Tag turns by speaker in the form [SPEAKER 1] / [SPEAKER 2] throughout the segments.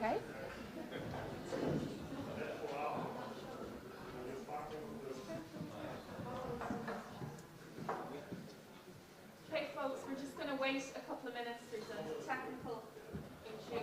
[SPEAKER 1] Okay. Okay, folks, we're just going to wait a couple of minutes. There's a technical issue.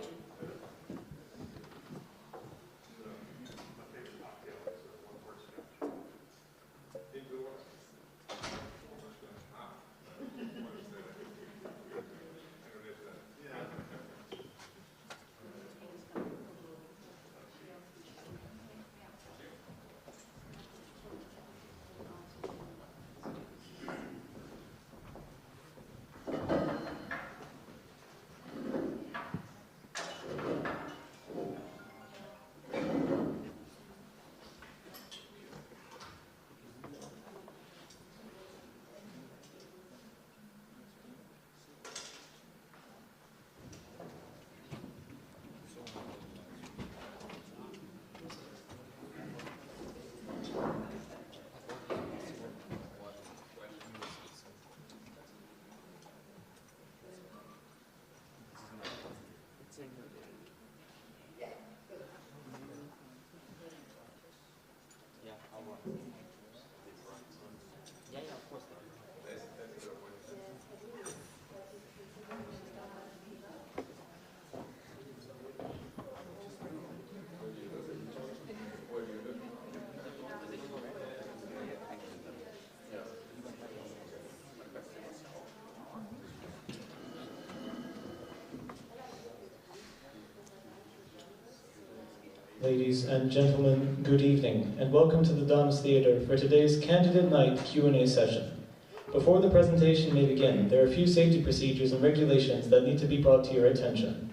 [SPEAKER 2] Ladies and gentlemen, good evening, and welcome to the Dons Theatre for today's Candidate Night Q&A session. Before the presentation may begin, there are a few safety procedures and regulations that need to be brought to your attention.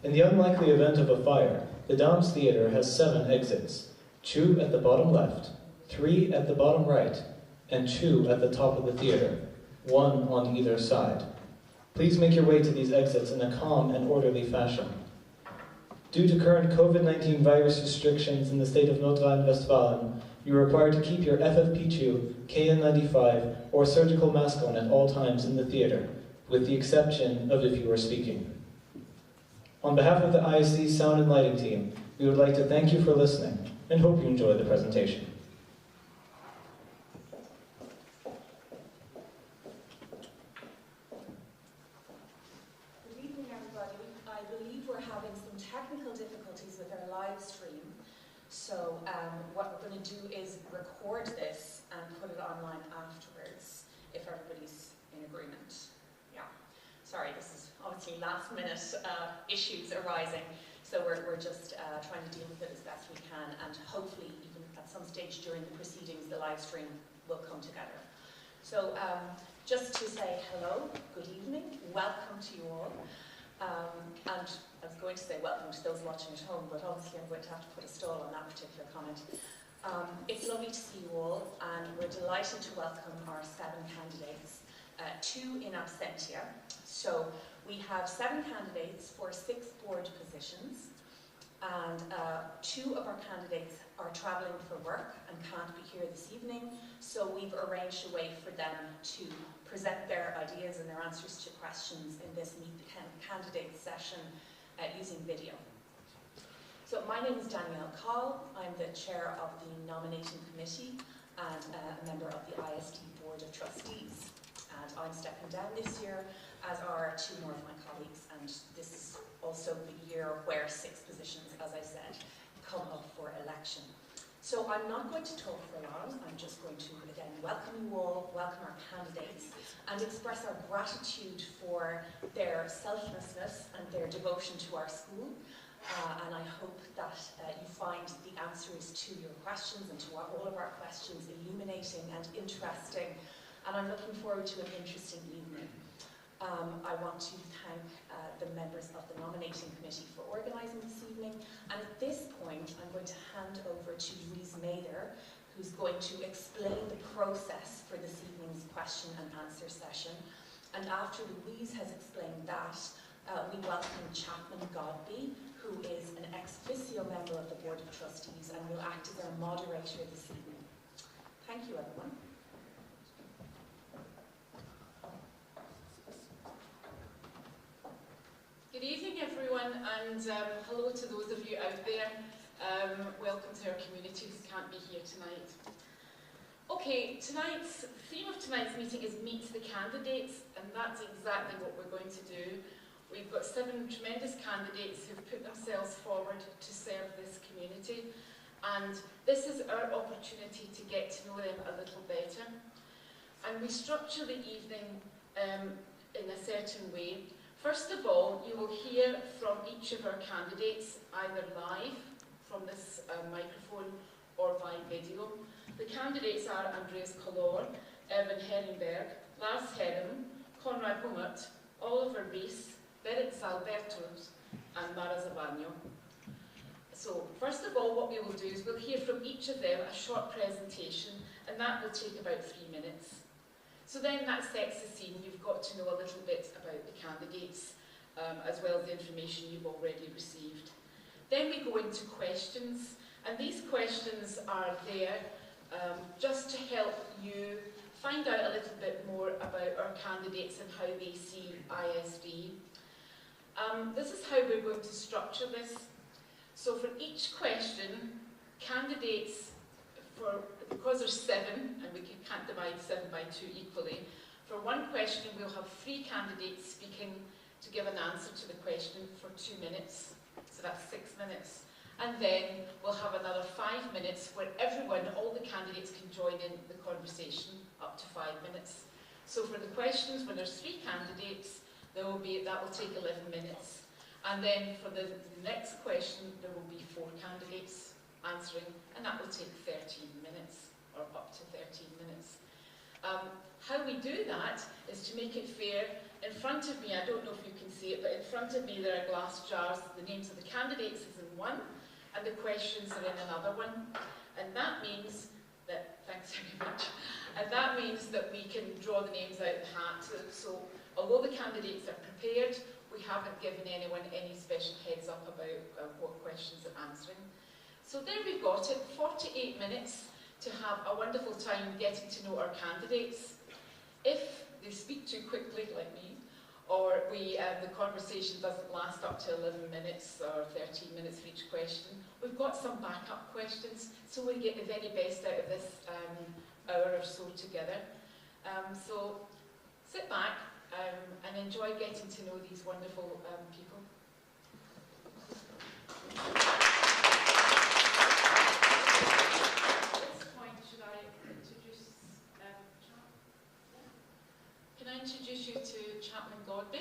[SPEAKER 2] In the unlikely event of a fire, the Dons Theatre has 7 exits, 2 at the bottom left, 3 at the bottom right, and 2 at the top of the theatre, 1 on either side. Please make your way to these exits in a calm and orderly fashion. Due to current COVID-19 virus restrictions in the state of Nordrhein-Westfalen, you are required to keep your FFP2, KN95, or surgical mask on at all times in the theatre, with the exception of if you are speaking. On behalf of the ISD Sound and Lighting team, we would like to thank you for listening and hope you enjoy the presentation.
[SPEAKER 3] So what we're going to do is record this and put it online afterwards, if everybody's in agreement. Yeah. Sorry, this is obviously last minute issues arising, so we're just trying to deal with it as best we can, and hopefully even at some stage during the proceedings the live stream will come together. So just to say hello, good evening, welcome to you all. And I was going to say welcome to those watching at home, but obviously I'm going to have to put a stall on that particular comment. It's lovely to see you all, and we're delighted to welcome our 7 candidates, 2 in absentia. So we have 7 candidates for 6 board positions, and 2 of our candidates are travelling for work and can't be here this evening, so we've arranged a way for them to present their ideas and their answers to questions in this Meet the Candidates session using video. So my name is Danielle Call. I'm the chair of the nominating committee and a member of the ISD Board of Trustees. And I'm stepping down this year, as are 2 more of my colleagues, and this is also the year where 6 positions, as I said, come up for election. So I'm not going to talk for long. I'm just going to, again, welcome you all, welcome our candidates, and express our gratitude for their selflessness and their devotion to our school. And I hope that you find the answers to your questions and to all of our questions illuminating and interesting. And I'm looking forward to an interesting evening. I want to thank the members of the nominating committee for organising this evening. And at this point, I'm going to hand over to Louise Mather, who's going to explain the process for this evening's question and answer session. And after Louise has explained that, we welcome Chapman Godby, who is an ex officio member of the Board of Trustees and will act as our moderator this evening. Thank you, everyone.
[SPEAKER 4] Good evening, everyone, and hello to those of you out there. Welcome to our community who can't be here tonight. Okay, the theme of tonight's meeting is Meet the Candidates, and that's exactly what we're going to do. We've got 7 tremendous candidates who've put themselves forward to serve this community, and this is our opportunity to get to know them a little better. And we structure the evening in a certain way. First of all, you will hear from each of our candidates, either live from this microphone or by video. The candidates are Andreas Collor, Evan Herrenberg, Lars Herren, Konrad Hummert, Oliver Rees, Berit Salbertus and Mara Zavagno. So, first of all, what we will do is we'll hear from each of them a short presentation, and that will take about 3 minutes. So then that sets the scene. You've got to know a little bit about the candidates, as well as the information you've already received. Then we go into questions, and these questions are there just to help you find out a little bit more about our candidates and how they see ISD. This is how we're going to structure this. So for each question, candidates, because there's 7, and we can't divide 7 by 2 equally, for one question we'll have 3 candidates speaking to give an answer to the question for 2 minutes, so that's 6 minutes. And then we'll have another 5 minutes where all the candidates can join in the conversation, up to 5 minutes. So for the questions, when there's 3 candidates, that will take 11 minutes. And then for the next question, there will be 4 candidates answering, and that will take 13 minutes, or up to 13 minutes. How we do that is to make it fair. In front of me, I don't know if you can see it, but in front of me there are glass jars. The names of the candidates is in one, and the questions are in another one. And that means that, thanks very much, and that means that we can draw the names out of the hat. So although the candidates are prepared, we haven't given anyone any special heads up about what questions they're answering. So there we've got it, 48 minutes to have a wonderful time getting to know our candidates. If they speak too quickly, like me, or the conversation doesn't last up to 11 minutes or 13 minutes for each question, we've got some backup questions, so we get the very best out of this hour or so together. So sit back and enjoy getting to know these wonderful people. Can I introduce you to Chapman Godby,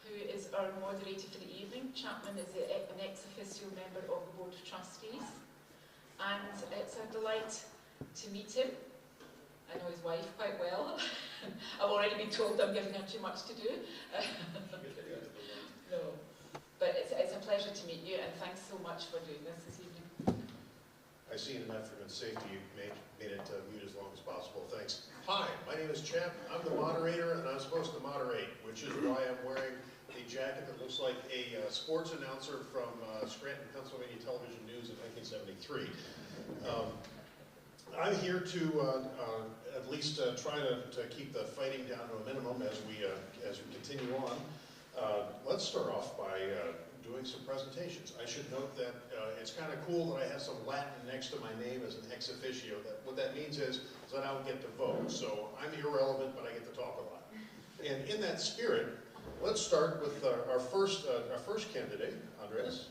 [SPEAKER 4] who is our moderator for the evening. Chapman is an ex officio member of the Board of Trustees, and it's a delight to meet him. I know his wife quite well. I've already been told I'm giving her too much to do. No, but it's a pleasure to meet you, and thanks so much for doing this evening.
[SPEAKER 5] I see in an effort and safety you've made it mute as long as possible. Thanks. Hi, my name is Chap. I'm the moderator, and I'm supposed to moderate, which is why I'm wearing a jacket that looks like a sports announcer from Scranton, Pennsylvania Television News in 1973. I'm here to at least try to keep the fighting down to a minimum as we continue on. Let's start off by doing some presentations. I should note that it's kind of cool that I have some Latin next to my name as an ex officio. What that means is that I don't get to vote. So I'm irrelevant, but I get to talk a lot. And in that spirit, let's start with our first candidate, Andreas.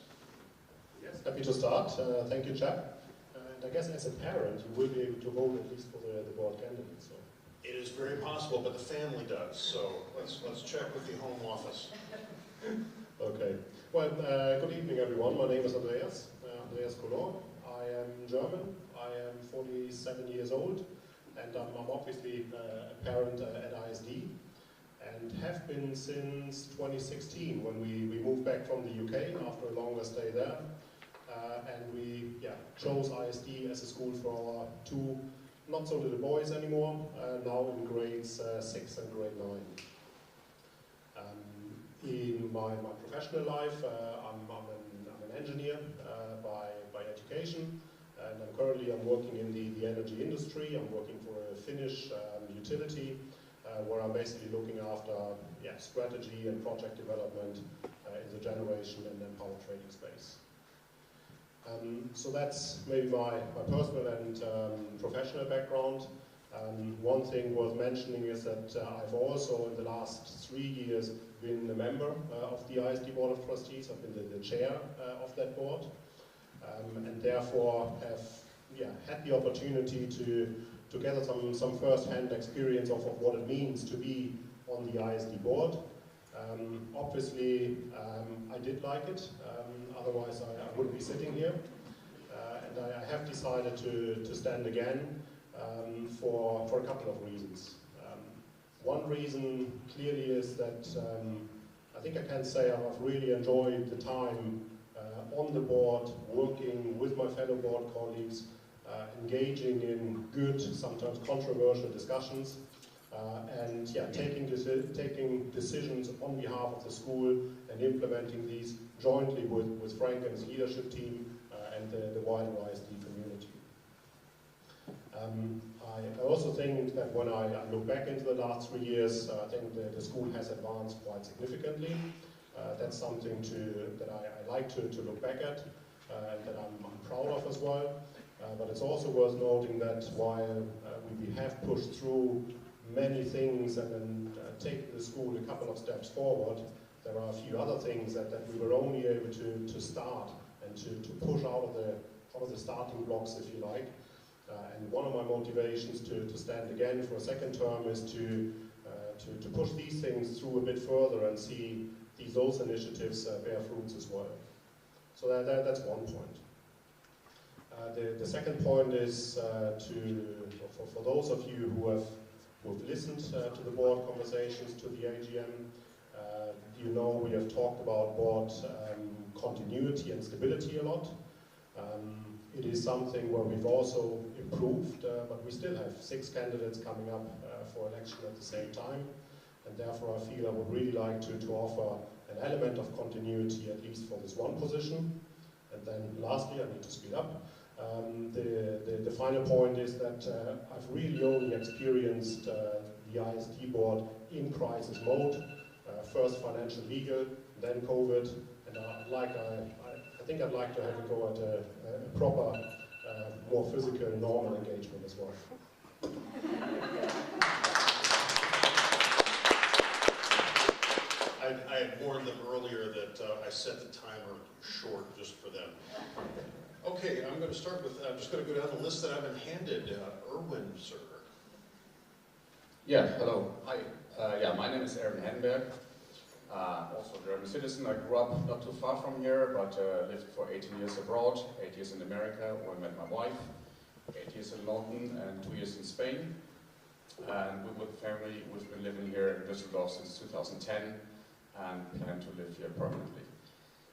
[SPEAKER 6] Yes, happy to start. Thank you, Chap. And I guess as a parent, you will be able to vote at least for the board candidate. So.
[SPEAKER 5] It is very possible, but the family does. So let's check with the home office.
[SPEAKER 6] Okay. Well, good evening, everyone. My name is Andreas Collor. I am German. I am 47 years old, and I'm obviously a parent at ISD. and have been since 2016 when we moved back from the UK after a longer stay there. And we chose ISD as a school for our two not so little boys anymore, now in grades 6 and grade 9. In my professional life, I'm an engineer by education, and I'm working in the energy industry. I'm working for a Finnish utility, where I'm basically looking after strategy and project development in the generation and then power trading space. So that's maybe my personal and professional background. One thing worth mentioning is that I've also, in the last 3 years, been a member of the ISD Board of Trustees. I've been the chair of that board, and therefore have had the opportunity to gather some first-hand experience of what it means to be on the ISD board. Obviously, I did like it, otherwise I wouldn't be sitting here. And I have decided to stand again for a couple of reasons. One reason clearly is that I think I can say I've really enjoyed the time on the board, working with my fellow board colleagues, engaging in good, sometimes controversial discussions, and taking decisions on behalf of the school and implementing these jointly with Frank and his leadership team and the wider ISD community. I also think that when I look back into the last 3 years, I think the school has advanced quite significantly. That's something that I like to look back at and that I'm proud of as well. But it's also worth noting that while we have pushed through many things and then taken the school a couple of steps forward, there are a few other things that we were only able to start and to push out of the starting blocks, if you like. And one of my motivations to stand again for a second term is to push these things through a bit further and see those initiatives bear fruits as well. So that's one point. The second point is for those of you who've listened to the board conversations, to the AGM, you know we have talked about board continuity and stability a lot. It is something where we've also improved, but we still have 6 candidates coming up for election at the same time, and therefore I feel I would really like to offer an element of continuity, at least for this one position. And then lastly, I need to speed up. The final point is that I've really only experienced the ISD board in crisis mode, first financial legal, then COVID, and I think I'd like to have a go at a proper, more physical, normal engagement as well.
[SPEAKER 5] I had warned them earlier that I set the timer short just for them. Okay, I'm going to start with, I'm just going to go down the list that I've been handed. Erwin, sir.
[SPEAKER 7] Yeah, hello. Hi. My name is Erwin Henberg. Also a German citizen. I grew up not too far from here, but lived for 18 years abroad, 8 years in America, where I met my wife, 8 years in London, and 2 years in Spain. And we with family, we've been living here in Düsseldorf since 2010 and plan to live here permanently.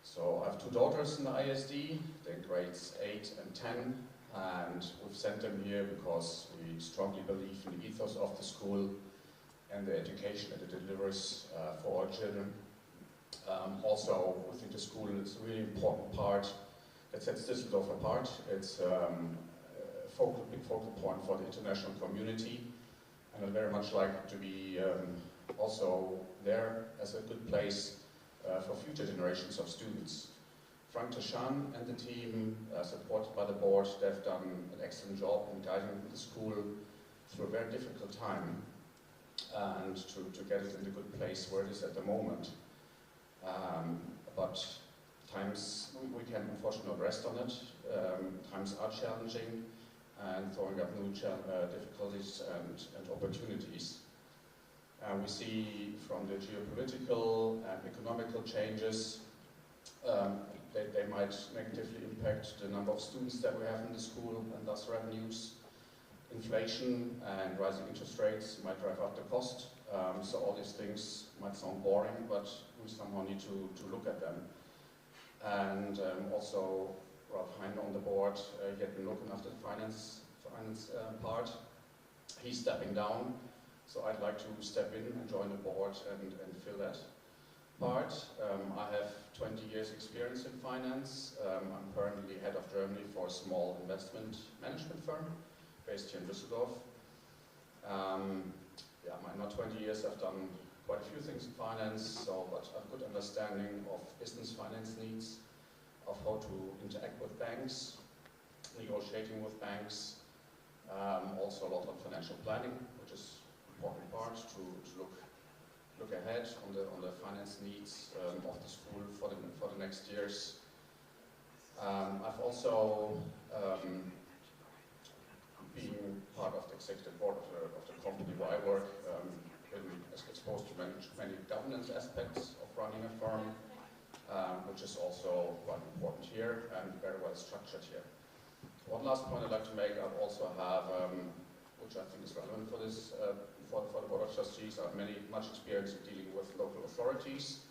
[SPEAKER 7] So I have 2 daughters in the ISD, they're grades 8 and 10, and we've sent them here because we strongly believe in the ethos of the school and the education that it delivers for our children. Also, we think the school is a really important part that sets Düsseldorf apart. It's a big focal point for the international community, and I'd very much like to be also there as a good place for future generations of students. Frank Tashan and the team, supported by the board, they've done an excellent job in guiding the school through a very difficult time and to get it in the good place where it is at the moment. But times, we can unfortunately not rest on it. Times are challenging and throwing up new difficulties and opportunities. We see from the geopolitical and economical changes, they might negatively impact the number of students that we have in the school and thus revenues. inflation and rising interest rates might drive up the cost. So all these things might sound boring, but we somehow need to look at them. And also, Ralph Hein on the board, he had been looking after the finance part. He's stepping down, so I'd like to step in and join the board and fill that part. I have 20 years experience in finance. I'm currently head of Germany for a small investment management firm based here in Düsseldorf. In my 20 years I've done quite a few things in finance, but I have a good understanding of business finance needs, of how to interact with banks, negotiating with banks, also a lot on financial planning, which is an important part to look ahead on the finance needs of the school for the next years. I've also been part of the executive board of the company where I work, been exposed to many governance aspects of running a firm, which is also quite important here and very well structured here. One last point I'd like to make, I also have, which I think is relevant for this, for the Board of Trustees, I have much experience in dealing with local authorities.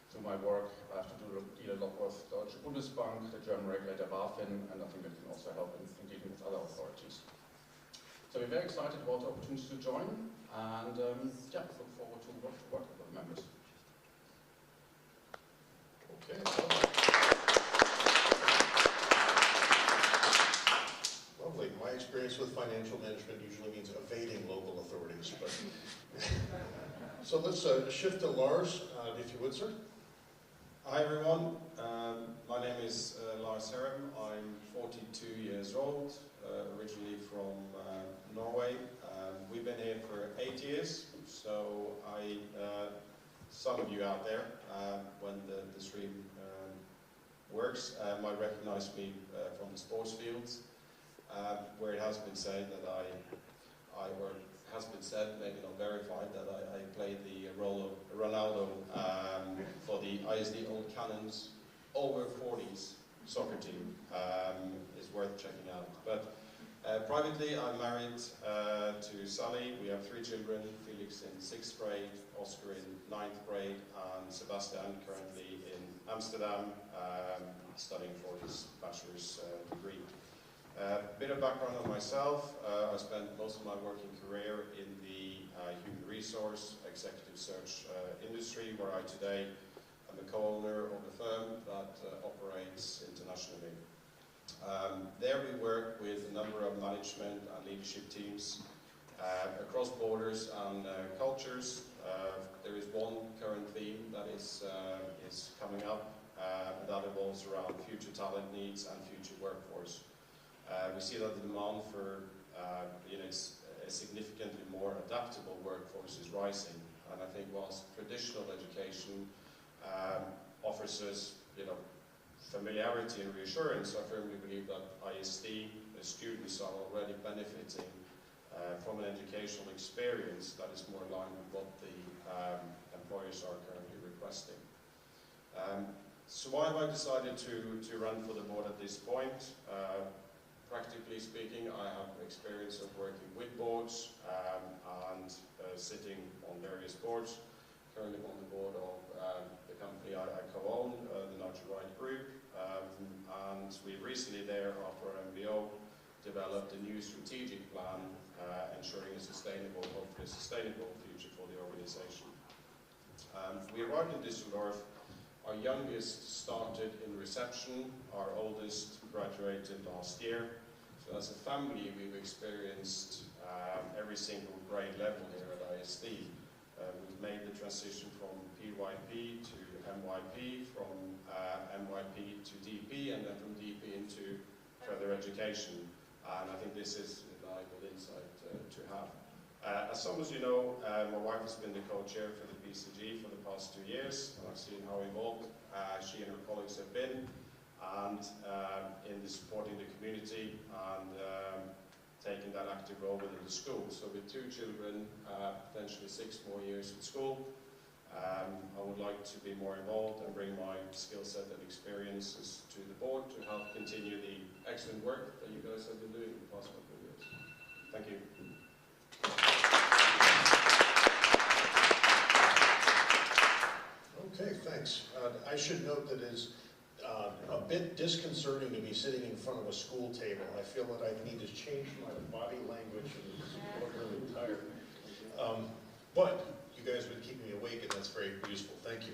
[SPEAKER 7] Through my work, I have to deal a lot with Deutsche Bundesbank, the German regulator BaFin, and I think it can also help in dealing with other authorities. So we're very excited about the opportunity to join, and look forward to work with the members.
[SPEAKER 5] Okay. Lovely. My experience with financial management usually means evading local authorities. But so let's shift to Lars, if you would, sir.
[SPEAKER 8] Hi everyone. My name is Lars Herrem. I'm 42 years old, originally from Norway. We've been here for 8 years, so some of you out there, when the stream works, might recognize me from the sports fields, where it has been said that maybe not verified, that I played the role of Ronaldo for the ISD Old Cannons over 40s soccer team. Is worth checking out. But privately, I'm married to Sally. We have 3 children, Felix in 6th grade, Oscar in 9th grade, and Sebastian currently in Amsterdam, studying for his bachelor's degree. A bit of background on myself. I spent most of my working career in the human resource executive search industry, where I today am a co-owner of a firm that operates internationally. There we work with a number of management and leadership teams across borders and cultures. There is one current theme that is coming up, and that evolves around future talent needs and future workforce. We see that the demand for a significantly more adaptable workforce is rising, and I think whilst traditional education offers us familiarity and reassurance, I firmly believe that ISD, the students, are already benefiting from an educational experience that is more aligned with what the employers are currently requesting. So why have I decided to run for the board at this point? Practically speaking, I have experience of working with boards and sitting on various boards. Currently on the board of the company I co-own, the Nigel Wright Group, and we recently there, after our MBO, developed a new strategic plan ensuring a sustainable future for the organization. We arrived in Düsseldorf. Our youngest started in reception, our oldest graduated last year. So as a family, we've experienced every single grade level here at ISD. We've made the transition from PYP to MYP, from MYP to DP, and then from DP into further education. And I think this is a valuable insight to have. As some of you know, my wife has been the co-chair for the PCG for the past 2 years, and I've seen how involved she and her colleagues have been, and in supporting the community and taking that active role within the school. So with 2 children, potentially 6 more years at school, I would like to be more involved and bring my skill set and experiences to the board to help continue the excellent work that you guys have been doing in the past couple of years. Thank you.
[SPEAKER 5] Okay, thanks. I should note that it is a bit disconcerting to be sitting in front of a school table. I feel that I need to change my body language and look really tired. But you guys have been keeping me awake, and that's very useful. Thank you.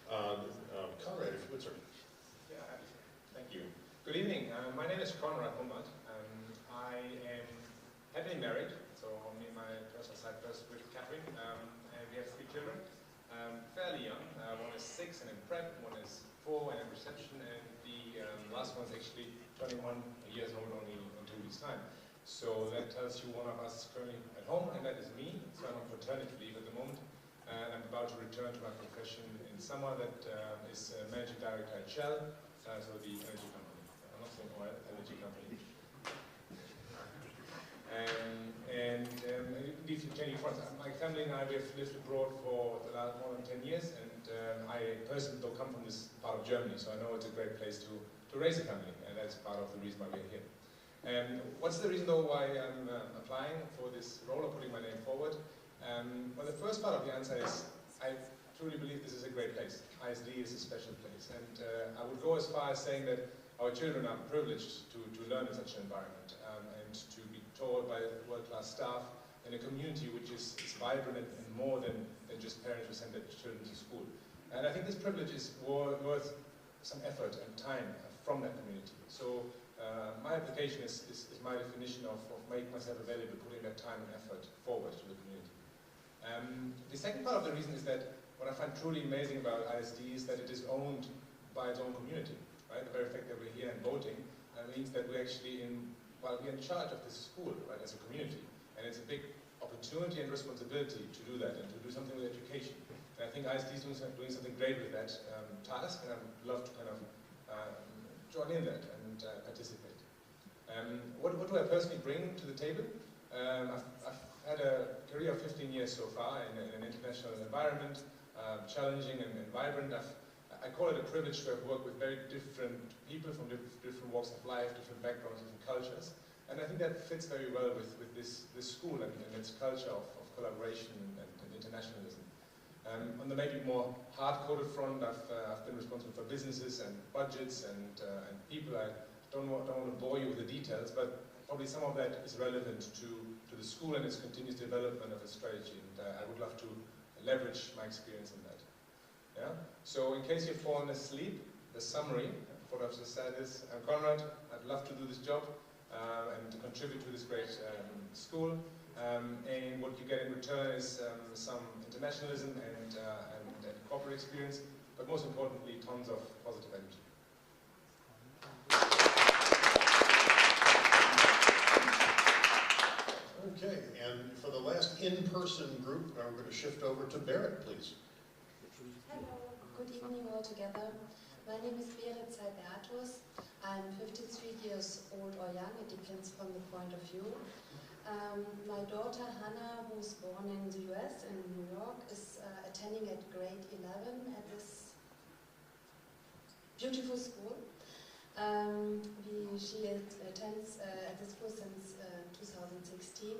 [SPEAKER 5] Conrad, if you would, sir.
[SPEAKER 9] Yeah, thank you. Good evening. My name is Conrad Hummert. I am happily married, so me and my personal side first with Catherine. And we have 3 children, fairly young. One is 6 and in prep, one is 4 and in reception, and the last one is actually 21 years old only in 2 weeks' time. So that tells you one of us is currently at home, and that is me. So I'm on paternity leave at the moment. And I'm about to return to my profession in summer. That is Managing Director at Shell, so the energy company. I'm not saying oil, energy company. My family and I, we have lived abroad for the last more than 10 years, and I personally don't come from this part of Germany, so I know it's a great place to raise a family, and that's part of the reason why we're here. What's the reason though why I'm applying for this role or putting my name forward? Well, the first part of the answer is I truly believe this is a great place. ISD is a special place, and I would go as far as saying that our children are privileged to learn in such an environment and to be taught by world-class staff in a community which is vibrant and more than just parents who send their children to school. And I think this privilege is worth some effort and time from that community. So my application is my definition of making myself available, putting that time and effort forward to the community. The second part of the reason is that what I find truly amazing about ISD is that it is owned by its own community. Right? The very fact that we're here and voting means that we're actually we're in charge of this school, right, as a community. And it's a big opportunity and responsibility to do that and to do something with education. And I think ISD is doing something great with that task, and I'd love to kind of join in that and participate. What do I personally bring to the table? I've had a career of 15 years so far in an international environment, challenging and vibrant. I call it a privilege to have worked with very different people from different walks of life, different backgrounds, different cultures. And I think that fits very well with this school and its culture of collaboration and internationalism. On the maybe more hard-coded front, I've been responsible for businesses and budgets and people. I don't want to bore you with the details, but probably some of that is relevant to the school and its continuous development of a strategy. And I would love to leverage my experience in that. Yeah? So in case you've fallen asleep, the summary of what I've just said is, I'm Conrad, I'd love to do this job and to contribute to this great school. And what you get in return is some internationalism and corporate experience, but most importantly, tons of positive energy.
[SPEAKER 5] Okay, and for the last in-person group, now we're going to shift over to Berit, please.
[SPEAKER 10] Hello, good evening all together. My name is Berit Seibertus. I'm 53 years old or young, it depends from the point of view. My daughter Hannah, who's born in the US, in New York, is attending at grade 11 at this beautiful school. She attends at this school since 2016.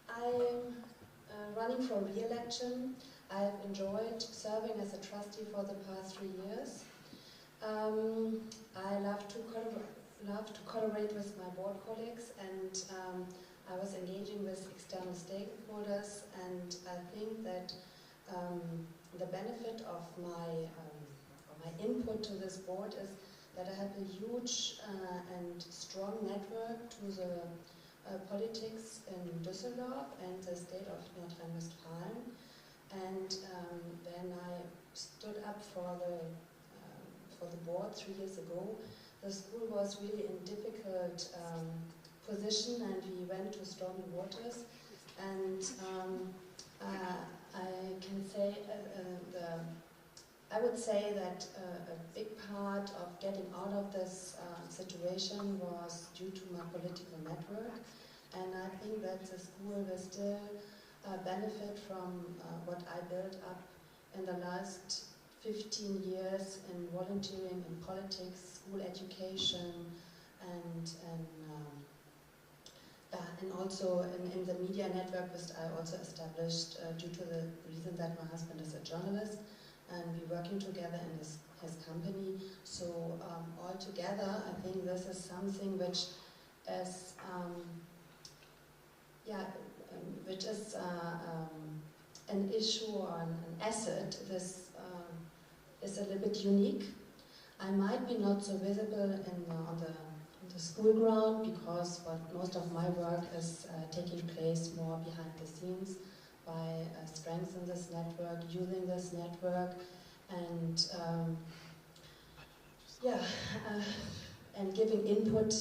[SPEAKER 10] I'm running for re-election. I've enjoyed serving as a trustee for the past 3 years. I love to collaborate with my board colleagues, and I was engaging with external stakeholders, and I think that the benefit of my input to this board is that I have a huge and strong network to the politics in Düsseldorf and the state of Nordrhein-Westfalen. And when I stood up for the board 3 years ago, the school was really in difficult position, and we went to stormy waters. And I would say that a big part of getting out of this situation was due to my political network, and I think that the school will still benefit from what I built up in the last 15 years in volunteering in politics, school education, and and also in the media network, which I also established due to the reason that my husband is a journalist, and we're working together in his company. So all together, I think this is something which is, which is an issue or an asset. This is a little bit unique. I might be not so visible on the school ground because most of my work is taking place more behind the scenes by strengthening this network, using this network, and and giving input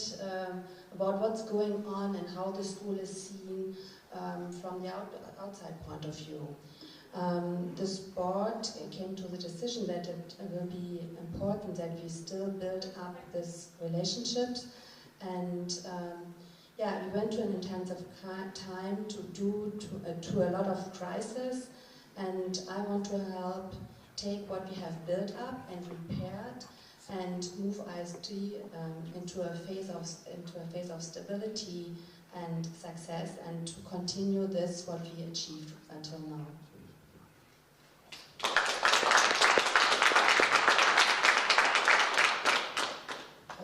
[SPEAKER 10] about what's going on and how the school is seen from the outside point of view. This board came to the decision that it will be important that we still build up this relationships, and we went to an intensive time to a lot of crisis, and I want to help take what we have built up and repaired and move ISD into a phase of stability and success, and to continue this what we achieved until now.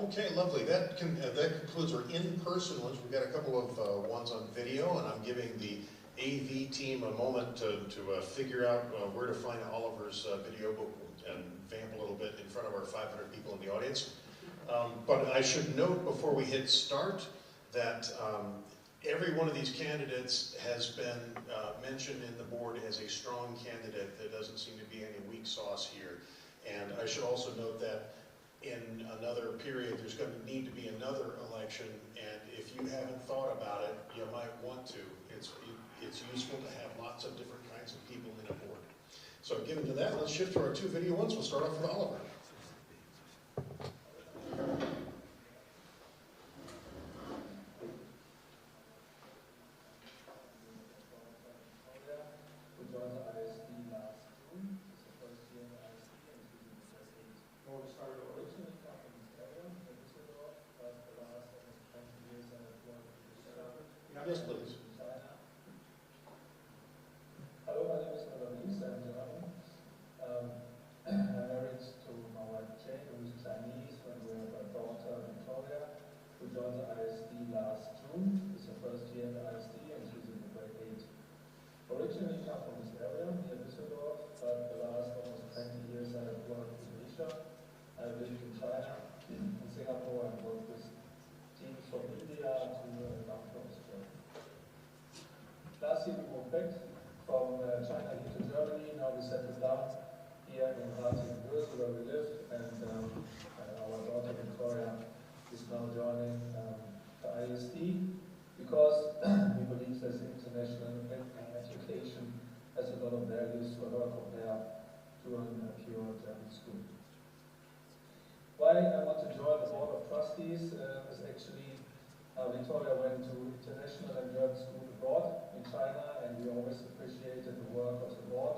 [SPEAKER 5] Okay, lovely. That concludes our in-person ones. We've got a couple of ones on video, and I'm giving the AV team a moment to figure out where to find Oliver's video and vamp a little bit in front of our 500 people in the audience. But I should note before we hit start that every one of these candidates has been mentioned in the board as a strong candidate. There doesn't seem to be any weak sauce here. And I should also note that in another period, there's going to need to be another election, and if you haven't thought about it, you might want to. It's useful to have lots of different kinds of people in a board. So given to that, let's shift to our two video ones. We'll start off with Oliver.
[SPEAKER 11] We joined the ISD last June. It's the first year in ISD, and it's been successful. Well, we started originally from this area in Düsseldorf, but the last almost 20 years I have worked in Düsseldorf.
[SPEAKER 5] Yes, please.
[SPEAKER 11] Hello, my name is Maurice. I'm German. I'm married to my wife Jane, who is Chinese, and we have a daughter, Victoria, who joined the ISD last June. It's her first year in the ISD, and she's in grade 8. Originally come from this area near Düsseldorf, but the last almost 20 years I have worked in Asia. I lived in China, in Singapore, and worked with teams from India to down from Australia. Last year we moved back from China here to Germany. Now we settled down here in Ratingen-Würsel where we live, and our daughter Victoria is now joining the ISD because we believe that international education has a lot of values for her compared to a pure German school. Why I want to join the Board of Trustees is actually Victoria went to international and German school abroad in China, and we always appreciated the work of the board.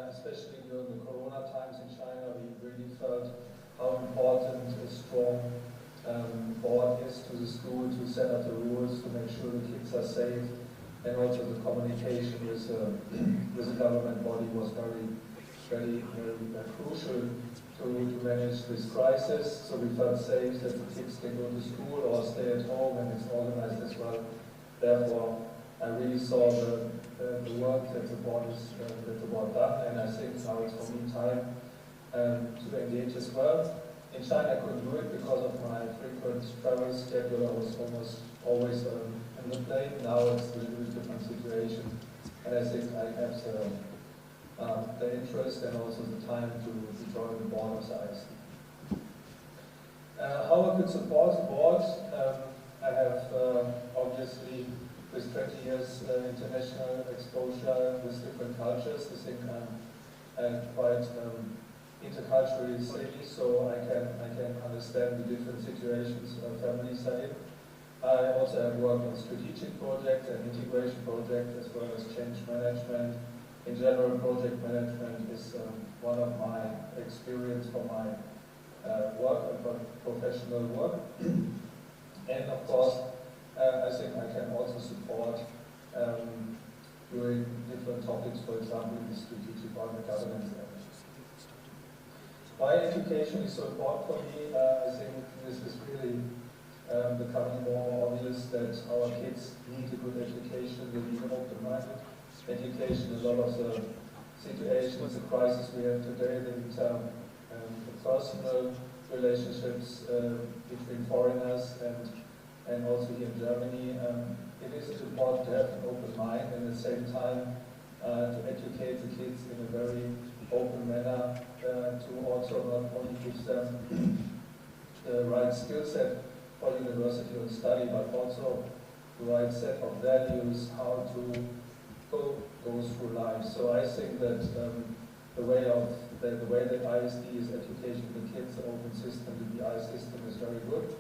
[SPEAKER 11] Especially during the Corona times in China, we really felt how important a strong board is to the school to set up the rules, to make sure the kids are safe, and also the communication with the government body was very crucial to manage this crisis. So we felt safe that the kids can go to school or stay at home, and it's organized as well. Therefore, I really saw the work that the board done, and I think now it's for me time to engage as well. In China I couldn't do it because of my frequent travel schedule. I was almost always in the plane. Now it's a little bit different situation, and I think I have the interest and also the time to join the board of the ISD. How I could support the board? I have obviously with 20 years international exposure with different cultures. I think I'm quite interculturally savvy, so I can understand the different situations families are in. I also have worked on strategic projects and integration projects as well as change management. In general, project management is one of my experience for my work, professional work. And of course, I think I can also support during different topics, for example, in the strategic governance area. Why education is so important for me? I think this is really becoming more obvious that our kids need a good education, they need an open-minded education. A lot of the situations, the crisis we have today, the personal relationships between foreigners and also here in Germany, it is important to have an open mind and at the same time to educate the kids in a very open manner, to also not only give them the right skill set for university and study, but also the right set of values, how to go through life. So I think that the way that ISD is educating the kids, the open system, the BI system is very good,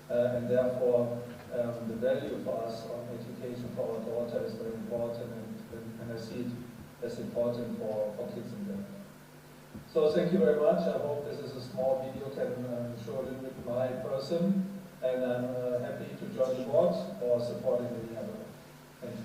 [SPEAKER 11] and therefore the value for us on education for our daughter is very important, and I see it as important for kids in general. So thank you very much. I hope this is a small video can show a little bit my person, and I'm happy to join the board or supporting any other one. Thank you.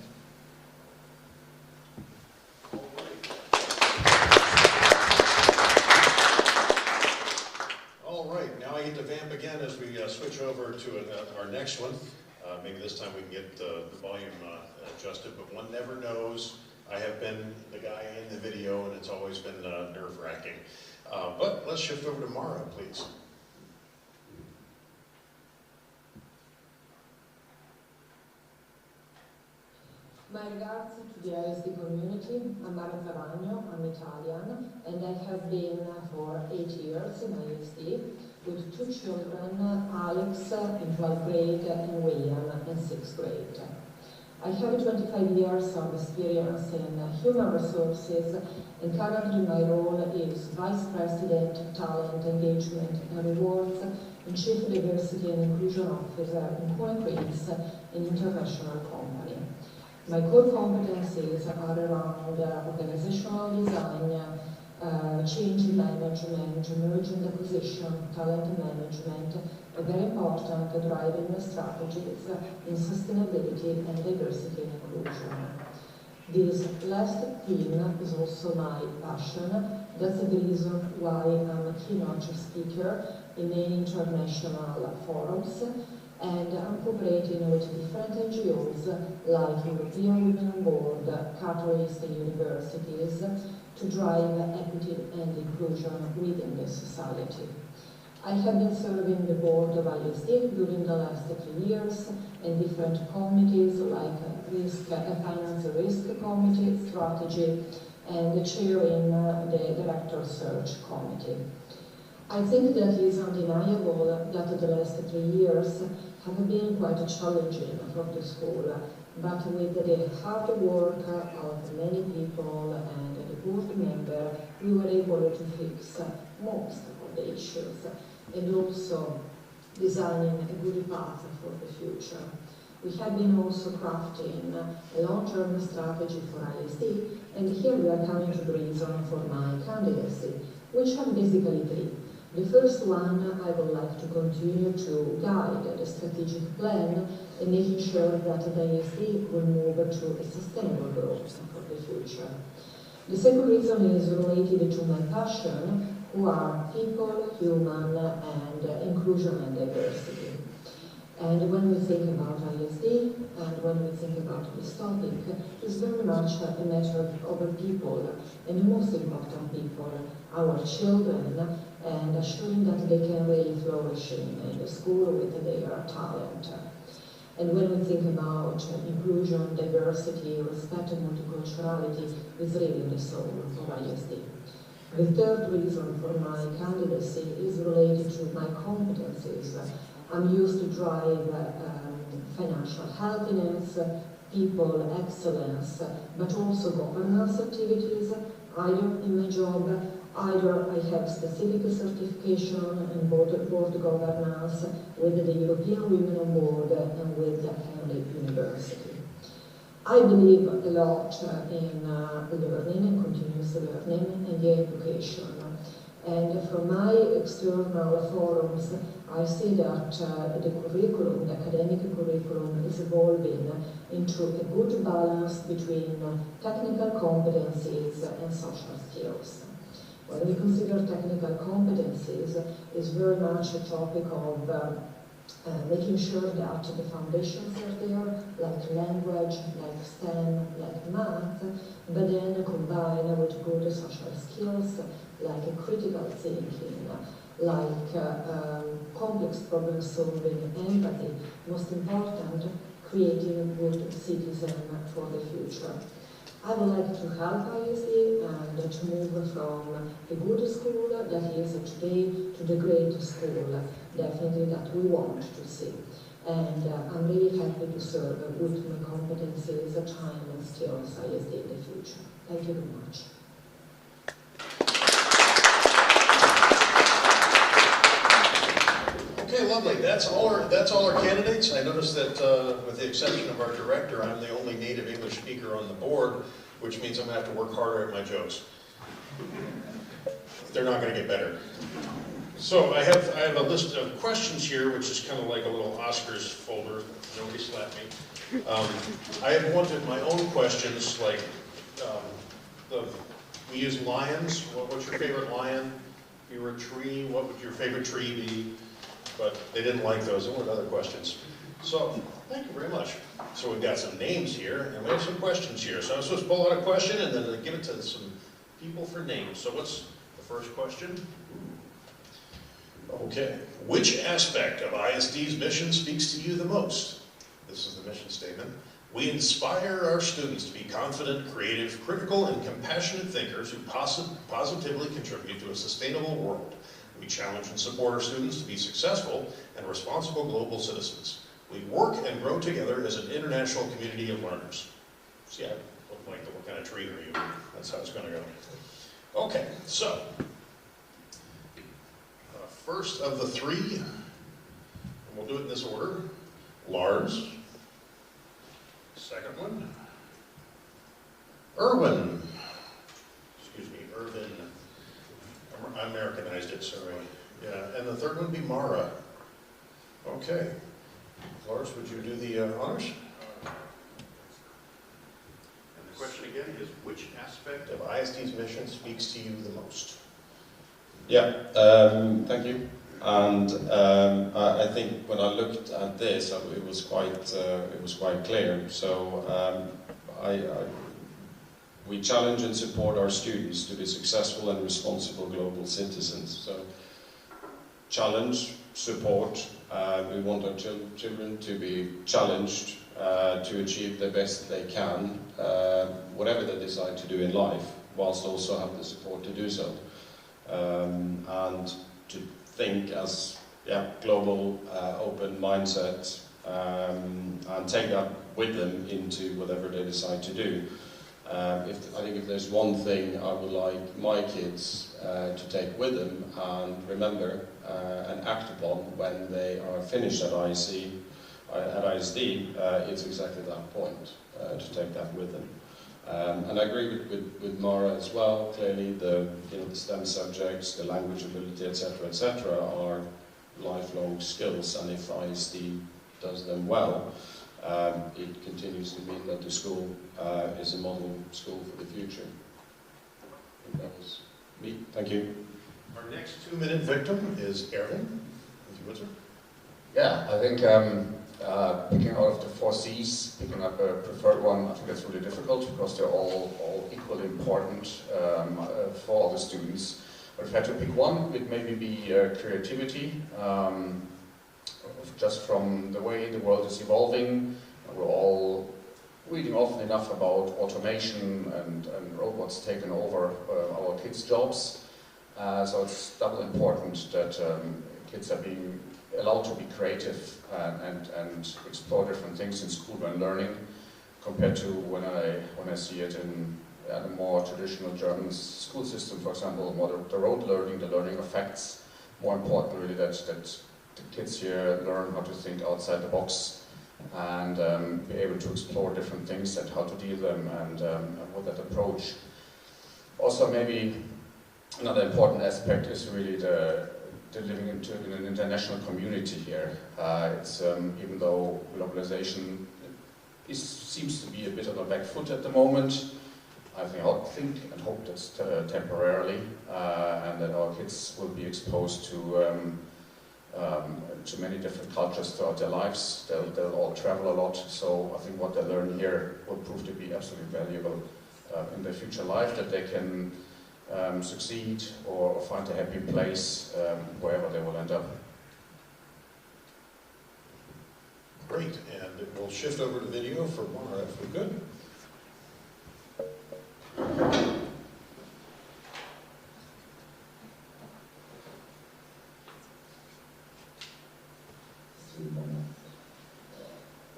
[SPEAKER 5] All right, now I get to vamp again as we switch over to our next one. Maybe this time we can get the volume adjusted, but one never knows. I have been the guy in the video, and it's always been nerve-wracking. But let's shift over to Mara, please.
[SPEAKER 12] My regards to the ISD community. I'm Mara Zavagno, I'm Italian, and I have been for 8 years in ISD with 2 children, Alex in 12th grade and William in 6th grade. I have 25 years of experience in human resources, and currently my role is Vice President, Talent, Engagement and Rewards, and Chief Diversity and Inclusion Officer in Queens, an international company. My core competencies are around organizational design, change management, merger and acquisition, talent management, very important driving strategies in sustainability and diversity and inclusion. This last theme is also my passion. That's the reason why I'm a keynote speaker in many international forums, and I'm cooperating with different NGOs like European Women Board, Catalyst and universities to drive equity and inclusion within the society. I have been serving the board of ISD during the last 3 years in different committees like Finance Risk Committee, Strategy, and chairing the Director Search Committee. I think that it is undeniable that the last 3 years have been quite challenging for the school, but with the hard work of many people and the board member, we were able to fix most of the issues and also designing a good path for the future. We have been also crafting a long-term strategy for ISD, and here we are coming to the reason for my candidacy, which are basically 3. The first one, I would like to continue to guide the strategic plan and making sure that the ISD will move to a sustainable growth for the future. The second reason is related to my passion, who are people, human, and inclusion and diversity. And when we think about ISD, and when we think about this topic, it's very much a matter of people, and the most important people, our children, and showing that they can really flourish in the school with their talent. And when we think about inclusion, diversity, respect and multiculturality, is really the soul of ISD. The third reason for my candidacy is related to my competencies. I'm used to drive financial healthiness, people excellence, but also governance activities, either in my job, either I have specific certification in board governance with the European Women Board and with the Henley University. I believe a lot in learning and continuous learning and the education. And from my external forums, I see that the curriculum, the academic curriculum, is evolving into a good balance between technical competencies and social skills. When we consider technical competencies, it's very much a topic of making sure that the foundations are there, like language, like STEM, like math, but then combined with good social skills, like critical thinking, like complex problem solving, empathy, most important, creating a good citizen for the future. I would like to help ISD and to move from a good school that is today to the great school, definitely that we want to see. And I'm really happy to serve with my competencies, time and skills ISD in the future. Thank you very much.
[SPEAKER 5] Okay, lovely. That's all our candidates. I noticed that with the exception of our director, I'm the only native English speaker on the board, which means I'm going to have to work harder at my jokes. They're not going to get better. So I have a list of questions here, which is kind of like a little Oscars folder. Nobody slap me. I have wanted my own questions, like we use lions. What's your favorite lion? If you were a tree, what would your favorite tree be? But they didn't like those. There weren't other questions. So thank you very much. So we've got some names here, and we have some questions here. So I'm supposed to pull out a question and then give it to some people for names. So what's the first question? Okay. Which aspect of ISD's mission speaks to you the most? This is the mission statement. We inspire our students to be confident, creative, critical, and compassionate thinkers who positively contribute to a sustainable world. We challenge and support our students to be successful and responsible global citizens. We work and grow together as an international community of learners. See, I look like what kind of tree are you? That's how it's going to go. Okay, so first of the three, and we'll do it in this order. Lars. Second one. Erwin. Excuse me, Irvin. I Americanized it, sorry. Yeah, and the third one would be Mara. Okay. Lars, would you do the honors? And the question again is, which aspect of ISD's mission speaks to you the most?
[SPEAKER 8] Yeah, thank you. And I think when I looked at this, it was quite clear. So we challenge and support our students to be successful and responsible global citizens. So challenge, support. We want our children to be challenged to achieve the best they can, whatever they decide to do in life, whilst also have the support to do so. And to think as global, open mindset, and take that with them into whatever they decide to do. I think if there's one thing I would like my kids to take with them and remember and act upon when they are finished at ISD, it's exactly that point, to take that with them. And I agree with Mara as well. Clearly, the STEM subjects, the language ability, etc., are lifelong skills, and if ISD does them well, it continues to mean that the school is a model school for the future. I think that was me. Thank you.
[SPEAKER 5] Our next 2-minute victim is Erwin.
[SPEAKER 7] Yeah, I think picking out of the 4 C's, picking up a preferred one, I think that's really difficult because they're all equally important for all the students. But if I had to pick one, it maybe be creativity. Just from the way the world is evolving, we're all reading often enough about automation and robots taking over our kids' jobs. So it's double important that kids are being allowed to be creative and explore different things in school when learning, compared to when I see it in a more traditional German school system, for example, more the rote learning, the learning of facts. More important really that the kids here learn how to think outside the box and be able to explore different things and how to deal them and with that approach. Also maybe another important aspect is really the living in an international community here. It's even though globalization seems to be a bit on the back foot at the moment, I think and hope that's temporarily, and that our kids will be exposed to many different cultures throughout their lives. They'll all travel a lot, so I think what they learn here will prove to be absolutely valuable in their future life, that they can succeed or find a happy place wherever they will end up.
[SPEAKER 5] Great, and we'll shift over to video for Mara if we could.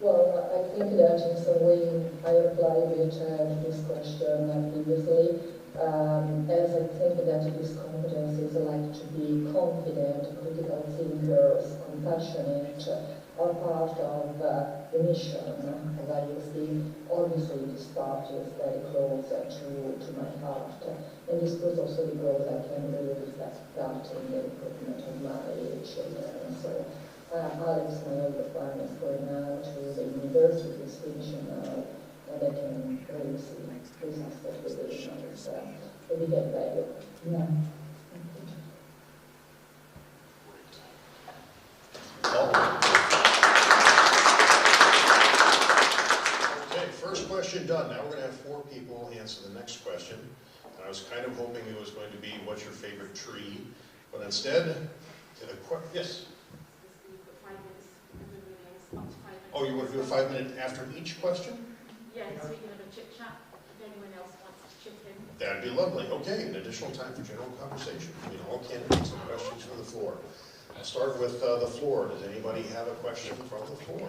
[SPEAKER 12] Well, I think that in some way I replied to this question previously, as I think that these competencies like to be confident, critical thinkers, compassionate, are part of the mission of ISD. Obviously this part is very close to my heart, and this was also because I can really reflect that in the recruitment of my children. So Alex, my older one, is going now to the university, is finishing now, and I can really see this aspect of the mission is a big value. Yeah.
[SPEAKER 5] Okay, first question done. Now we're going to have 4 people answer the next question. And I was kind of hoping it was going to be, what's your favorite tree? But instead, yes? Oh, you want to do a 5-minute after each question?
[SPEAKER 4] Yeah, so we can have a chit chat if anyone else wants to chip in.
[SPEAKER 5] That'd be lovely. Okay, an additional time for general conversation. All candidates and questions from the floor. I'll start with the floor. Does anybody have a question from the floor?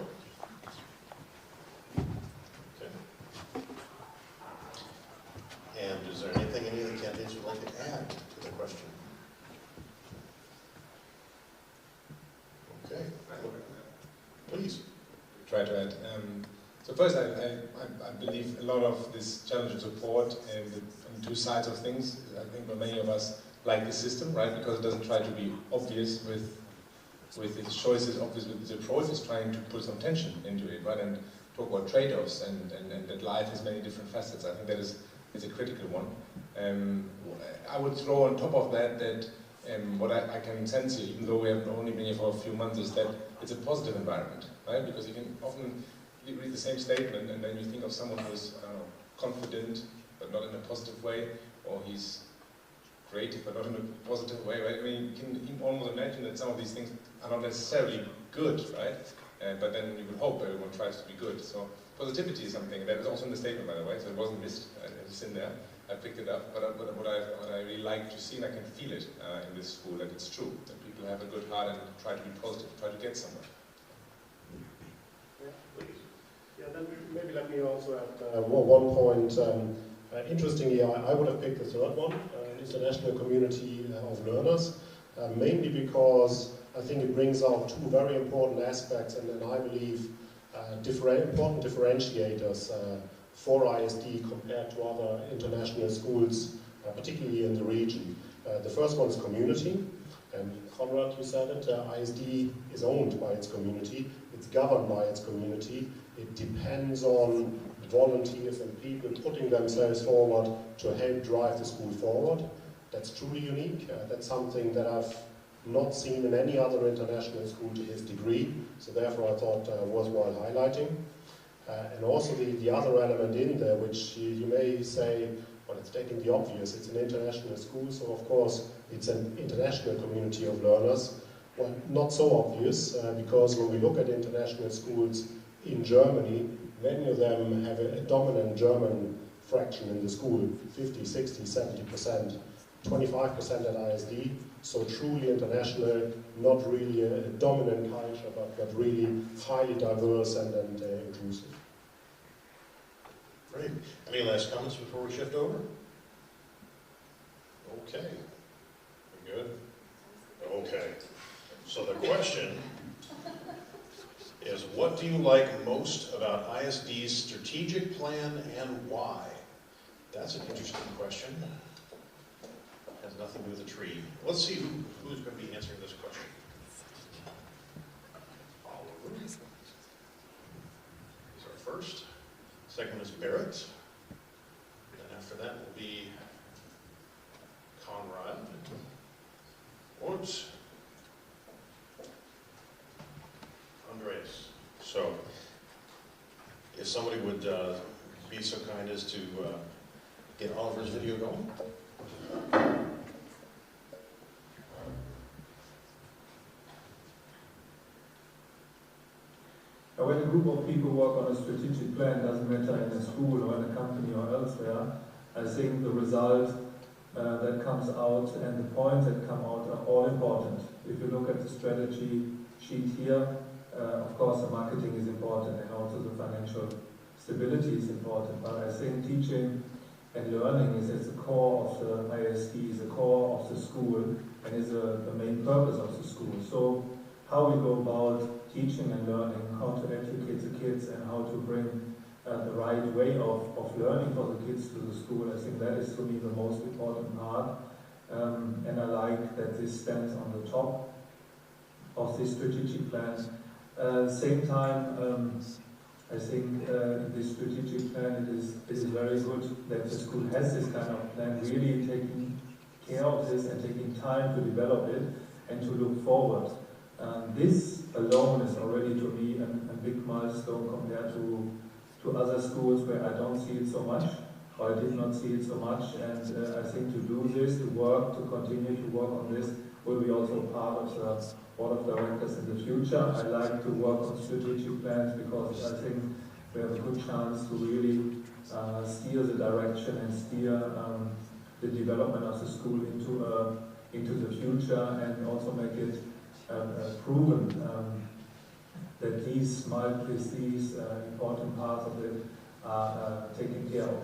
[SPEAKER 5] Okay. And is there anything any of the candidates would like to add to the question? Okay. Please.
[SPEAKER 9] Try to add. So first, I believe a lot of this challenge and support and the 2 sides of things. I think for many of us like the system, right? Because it doesn't try to be obvious with its choices, obvious with its approach. It's trying to put some tension into it, right? And talk about trade-offs and that life has many different facets. I think that is a critical one. I would throw on top of that what I can sense here, even though we have only been here for a few months, is that it's a positive environment, right? Because you can often read the same statement and then you think of someone who's, I don't know, confident, but not in a positive way, or he's creative, but not in a positive way, right? I mean, you can almost imagine that some of these things are not necessarily good, right? But then you would hope everyone tries to be good. So positivity is something that is also in the statement, by the way, so it wasn't missed, it's in there. I picked it up, but what I really like to see, and I can feel it in this school, that it's true, that people have a good heart and try to be positive, try to get somewhere.
[SPEAKER 6] Yeah, please. Yeah, then maybe let me also add one point. Interestingly, I would have picked the third one, international community of learners, mainly because I think it brings out 2 very important aspects, and I believe important differentiators for ISD compared to other international schools, particularly in the region. The first one is community, and Conrad, you said it, ISD is owned by its community, it's governed by its community, it depends on volunteers and people putting themselves forward to help drive the school forward. That's truly unique, that's something that I've not seen in any other international school to his degree, so therefore I thought worthwhile highlighting. And also the other element in there, which you may say, well, it's taking the obvious, it's an international school, so of course it's an international community of learners. Well, not so obvious, because when we look at international schools in Germany, many of them have a dominant German fraction in the school, 50, 60, 70%, 25% at ISD, so truly international, not really a dominant culture, but really highly diverse and inclusive.
[SPEAKER 5] Great. Any last comments before we shift over? Okay. We good? Okay. So the question is, what do you like most about ISD's strategic plan and why? That's an interesting question. Has nothing to do with the tree. Let's see who's going to be answering this question. Oliver is our first. Second is Barrett. And after that will be Conrad, Woods, Andreas. So, if somebody would be so kind as to get Oliver's video going.
[SPEAKER 11] When a group of people work on a strategic plan, doesn't matter in a school or in a company or elsewhere, I think the result that comes out and the points that come out are all important. If you look at the strategy sheet here, of course the marketing is important and also the financial stability is important, but I think teaching and learning is at the core of the ISD, is the core of the school, and is the main purpose of the school. So how we go about teaching and learning, how to educate the kids and how to bring the right way of learning for the kids to the school, I think that is to me the most important part. And I like that this stands on the top of this strategic plan. At the same time, I think in this strategic plan it is very good that the school has this kind of plan, really taking care of this and taking time to develop it and to look forward. This alone is already to me a big milestone compared to other schools where I don't see it so much, or I did not see it so much, and I think to do this, to continue to work on this, will be also part of the Board of Directors in the future. I like to work on strategic plans because I think we have a good chance to really steer the direction and steer the development of the school into the future, and also make it proven that these important parts of it are taken care of.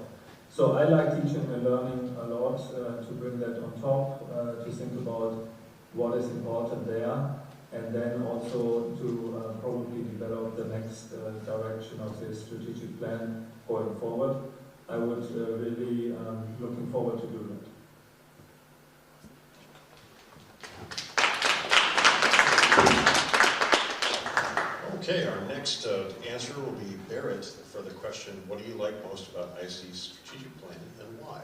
[SPEAKER 11] So I like teaching and learning a lot, to bring that on top, to think about what is important there, and then also to probably develop the next direction of this strategic plan going forward. I would really looking forward to do that.
[SPEAKER 5] Okay, our next answer will be Barrett for the question, what do you like most about ISD's strategic plan and why?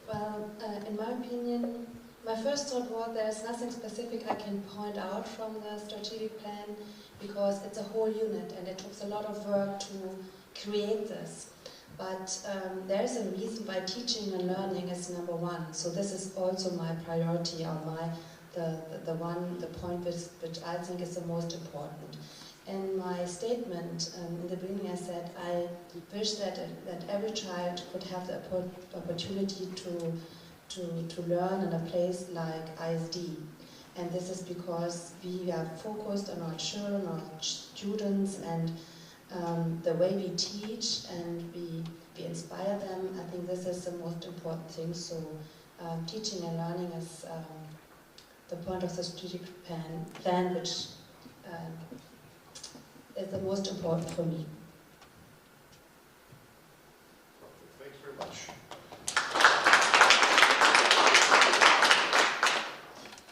[SPEAKER 10] Well, in my opinion, my first thought was there's nothing specific I can point out from the strategic plan because it's a whole unit and it took a lot of work to create this. But there's a reason why teaching and learning is number one. So this is also my priority, or the point which I think is the most important. In my statement in the beginning, I said I wish that every child could have the opportunity to learn in a place like ISD. And this is because we are focused on our children, our students, and the way we teach and we inspire them. I think this is the most important thing. So teaching and learning is the point of the strategic plan which is the most important for me.
[SPEAKER 5] Thanks very much.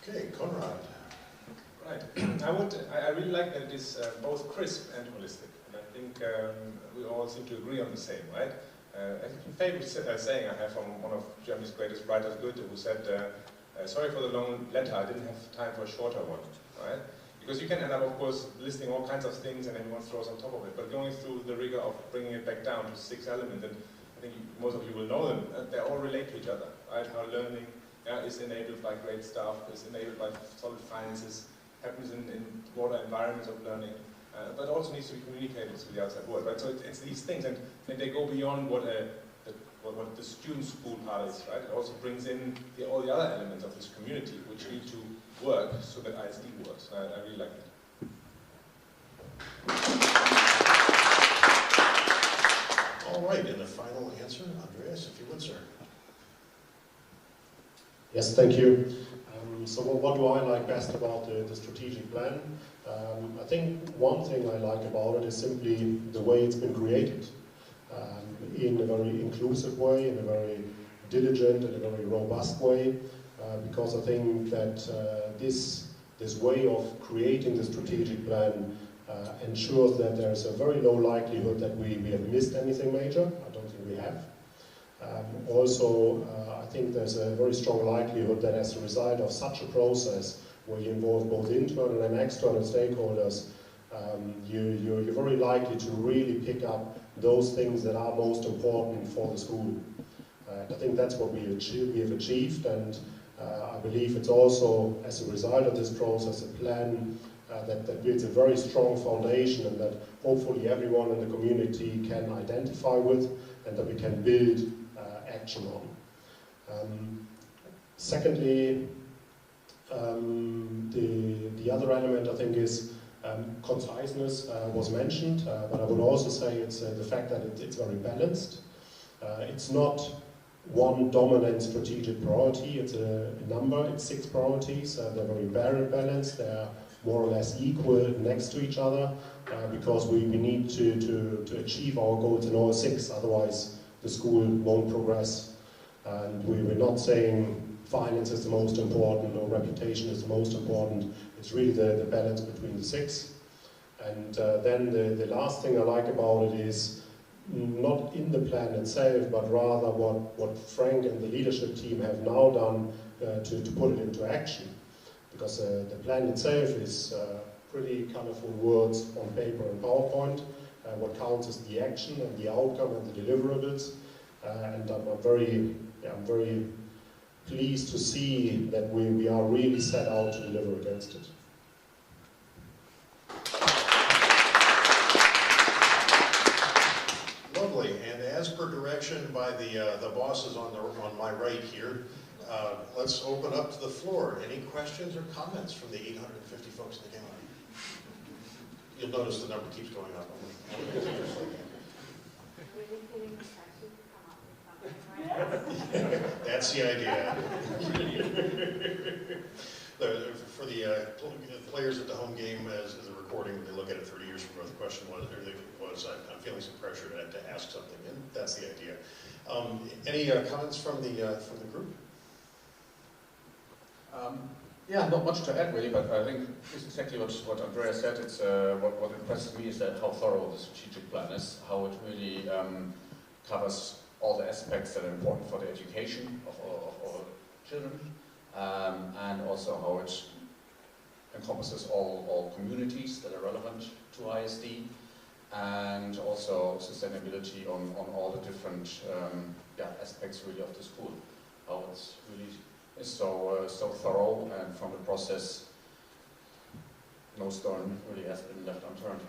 [SPEAKER 5] Okay, Conrad.
[SPEAKER 9] Right. I really like that it is both crisp and holistic, and I think we all seem to agree on the same, right? I think a favorite saying I have from one of Germany's greatest writers, Goethe, who said, "Sorry for the long letter, I didn't have time for a shorter one," right? Because you can end up, of course, listing all kinds of things and everyone throws on top of it, but going through the rigor of bringing it back down to 6 elements, and I think most of you will know them, they all relate to each other, right? How learning is enabled by great staff, is enabled by solid finances, happens in broader environments of learning, but also needs to be communicated to the outside world, right? So it's these things, and they go beyond what the student school part is, right? It also brings in all the other elements of this community, which need to work so that ISD works. I really like it.
[SPEAKER 5] All right, and the final answer, Andreas, if you would, sir.
[SPEAKER 6] Yes, thank you. So what do I like best about the strategic plan? I think one thing I like about it is simply the way it's been created. In a very inclusive way, in a very diligent and a very robust way. because I think that this way of creating the strategic plan ensures that there is a very low likelihood that we have missed anything major. I don't think we have. Also, I think there's a very strong likelihood that as a result of such a process, where you involve both internal and external stakeholders, you're very likely to really pick up those things that are most important for the school. I think that's what we have achieved, and I believe it's also, as a result of this process, a plan that builds a very strong foundation and that hopefully everyone in the community can identify with and that we can build action on. Secondly, the other element I think is conciseness was mentioned, but I would also say it's the fact that it's very balanced. It's not one dominant strategic priority, it's a number, it's 6 priorities, they're very balanced, they're more or less equal next to each other, because we need to achieve our goals in all 6, otherwise the school won't progress. And we're not saying finance is the most important or reputation is the most important, it's really the balance between the 6. And then the last thing I like about it is not in the plan itself, but rather what Frank and the leadership team have now done to put it into action. Because the plan itself is pretty colorful words on paper and PowerPoint. What counts is the action and the outcome and the deliverables. And I'm very pleased to see that we are really set out to deliver against it.
[SPEAKER 5] Lovely, and as per direction by the bosses on my right here, let's open up to the floor. Any questions or comments from the 850 folks in the gallery? You'll notice the number keeps going up. That's the idea. For the players at the home game, as a recording, when they look at it 30 years from now, the question was, I'm feeling some pressure to ask something, and that's the idea. Any comments from the group?
[SPEAKER 7] Yeah, not much to add really, but I think it's exactly what Andrea said. It's what impresses me is that how thorough the strategic plan is, how it really covers all the aspects that are important for the education of our children, and also how it encompasses all communities that are relevant to ISD, and also sustainability on all the different aspects really of the school. How it's really is so thorough, and from the process, no stone really has been left unturned.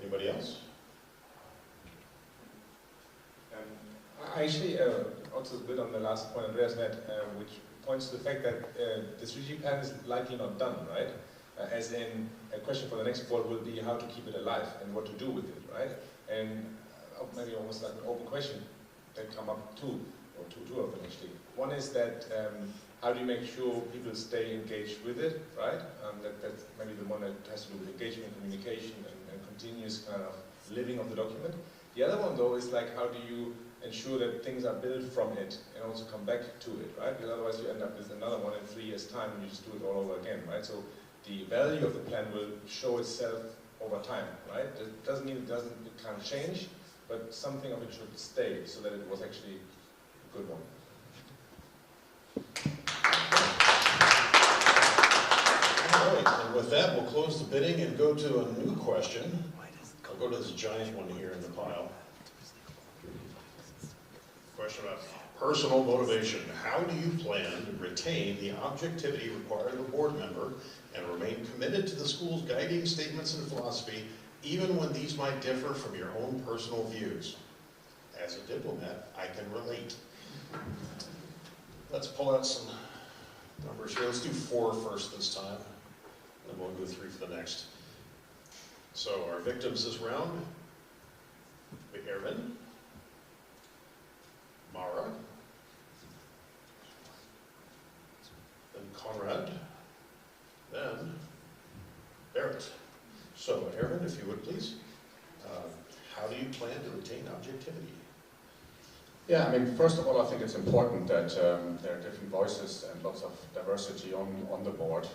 [SPEAKER 5] Anybody else?
[SPEAKER 9] I actually also build on the last point Andreas made, which points to the fact that the strategic plan is likely not done, right? As in, a question for the next board will be how to keep it alive and what to do with it, right? And maybe almost like an open question that come up two of them actually. One is that how do you make sure people stay engaged with it, right? That's maybe the one that has to do with engagement, communication, and continuous kind of living of the document. The other one though is like, how do you ensure that things are built from it and also come back to it, right? Because otherwise you end up with another one in 3 years' time and you just do it all over again, right? So the value of the plan will show itself over time, right? It doesn't mean it can't change, but something of it should stay so that it was actually a good one.
[SPEAKER 5] All right, and with that, we'll close the bidding and go to a new question. I'll go to this giant one here in the pile. Question about personal motivation. How do you plan to retain the objectivity required of a board member and remain committed to the school's guiding statements and philosophy, even when these might differ from your own personal views? As a diplomat, I can relate. Let's pull out some numbers here. Let's do 4 first this time, and then we'll go 3 for the next. So our victims this round, Erwin, Mara, then Conrad, then Barrett. So Erwin, if you would please, how do you plan to retain objectivity?
[SPEAKER 7] Yeah, I mean, first of all, I think it's important that there are different voices and lots of diversity on the board,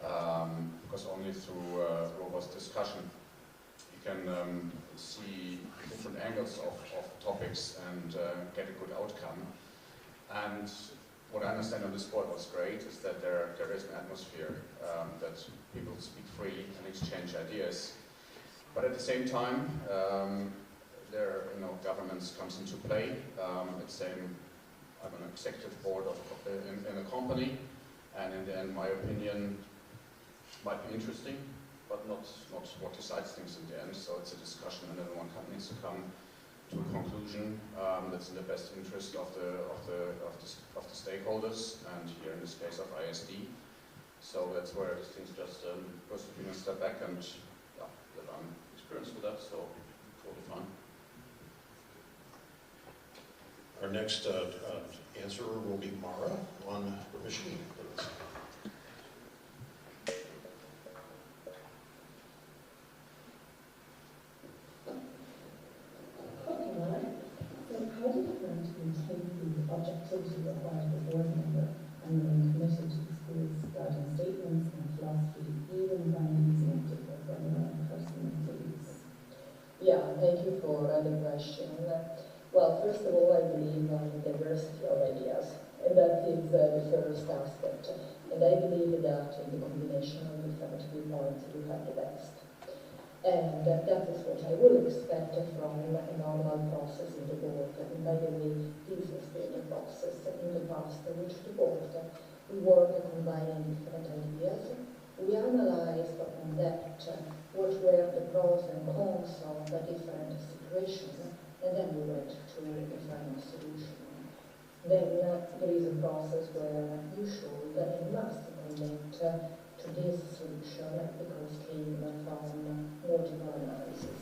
[SPEAKER 7] because only through robust discussion you can see different angles of topics and get a good outcome. And what I understand on this board was great is that there is an atmosphere that people speak freely and exchange ideas. But at the same time, governance comes into play. It's I'm an executive board in a company, and in the end, my opinion might be interesting, but not what decides things in the end. So it's a discussion, and everyone needs to come to a conclusion that's in the best interest of the stakeholders, and here in this case of ISD. So that's where these things just first taking a step back, and yeah, that I'm experienced with that, so totally fine.
[SPEAKER 5] Our next answerer will be Mara on Michigan, please.
[SPEAKER 12] How do you plan to maintain the objectivity required of the board member and remain committed to the school's guiding statements and philosophy, even when using different from your own personal beliefs? Yeah, thank you for the question. Well, first of all, I believe in diversity of ideas, and that is the first aspect. And I believe that in the combination of different viewpoints, you have the best. And that is what I will expect from a normal process in the board. And by the way, this has been a process in the past in which the board, we work combining different ideas. We analyzed on that what were the pros and cons of the different situations, and then we went to the final solution. Then there is a process where you should and must commit to this solution because it came from multiple analysis.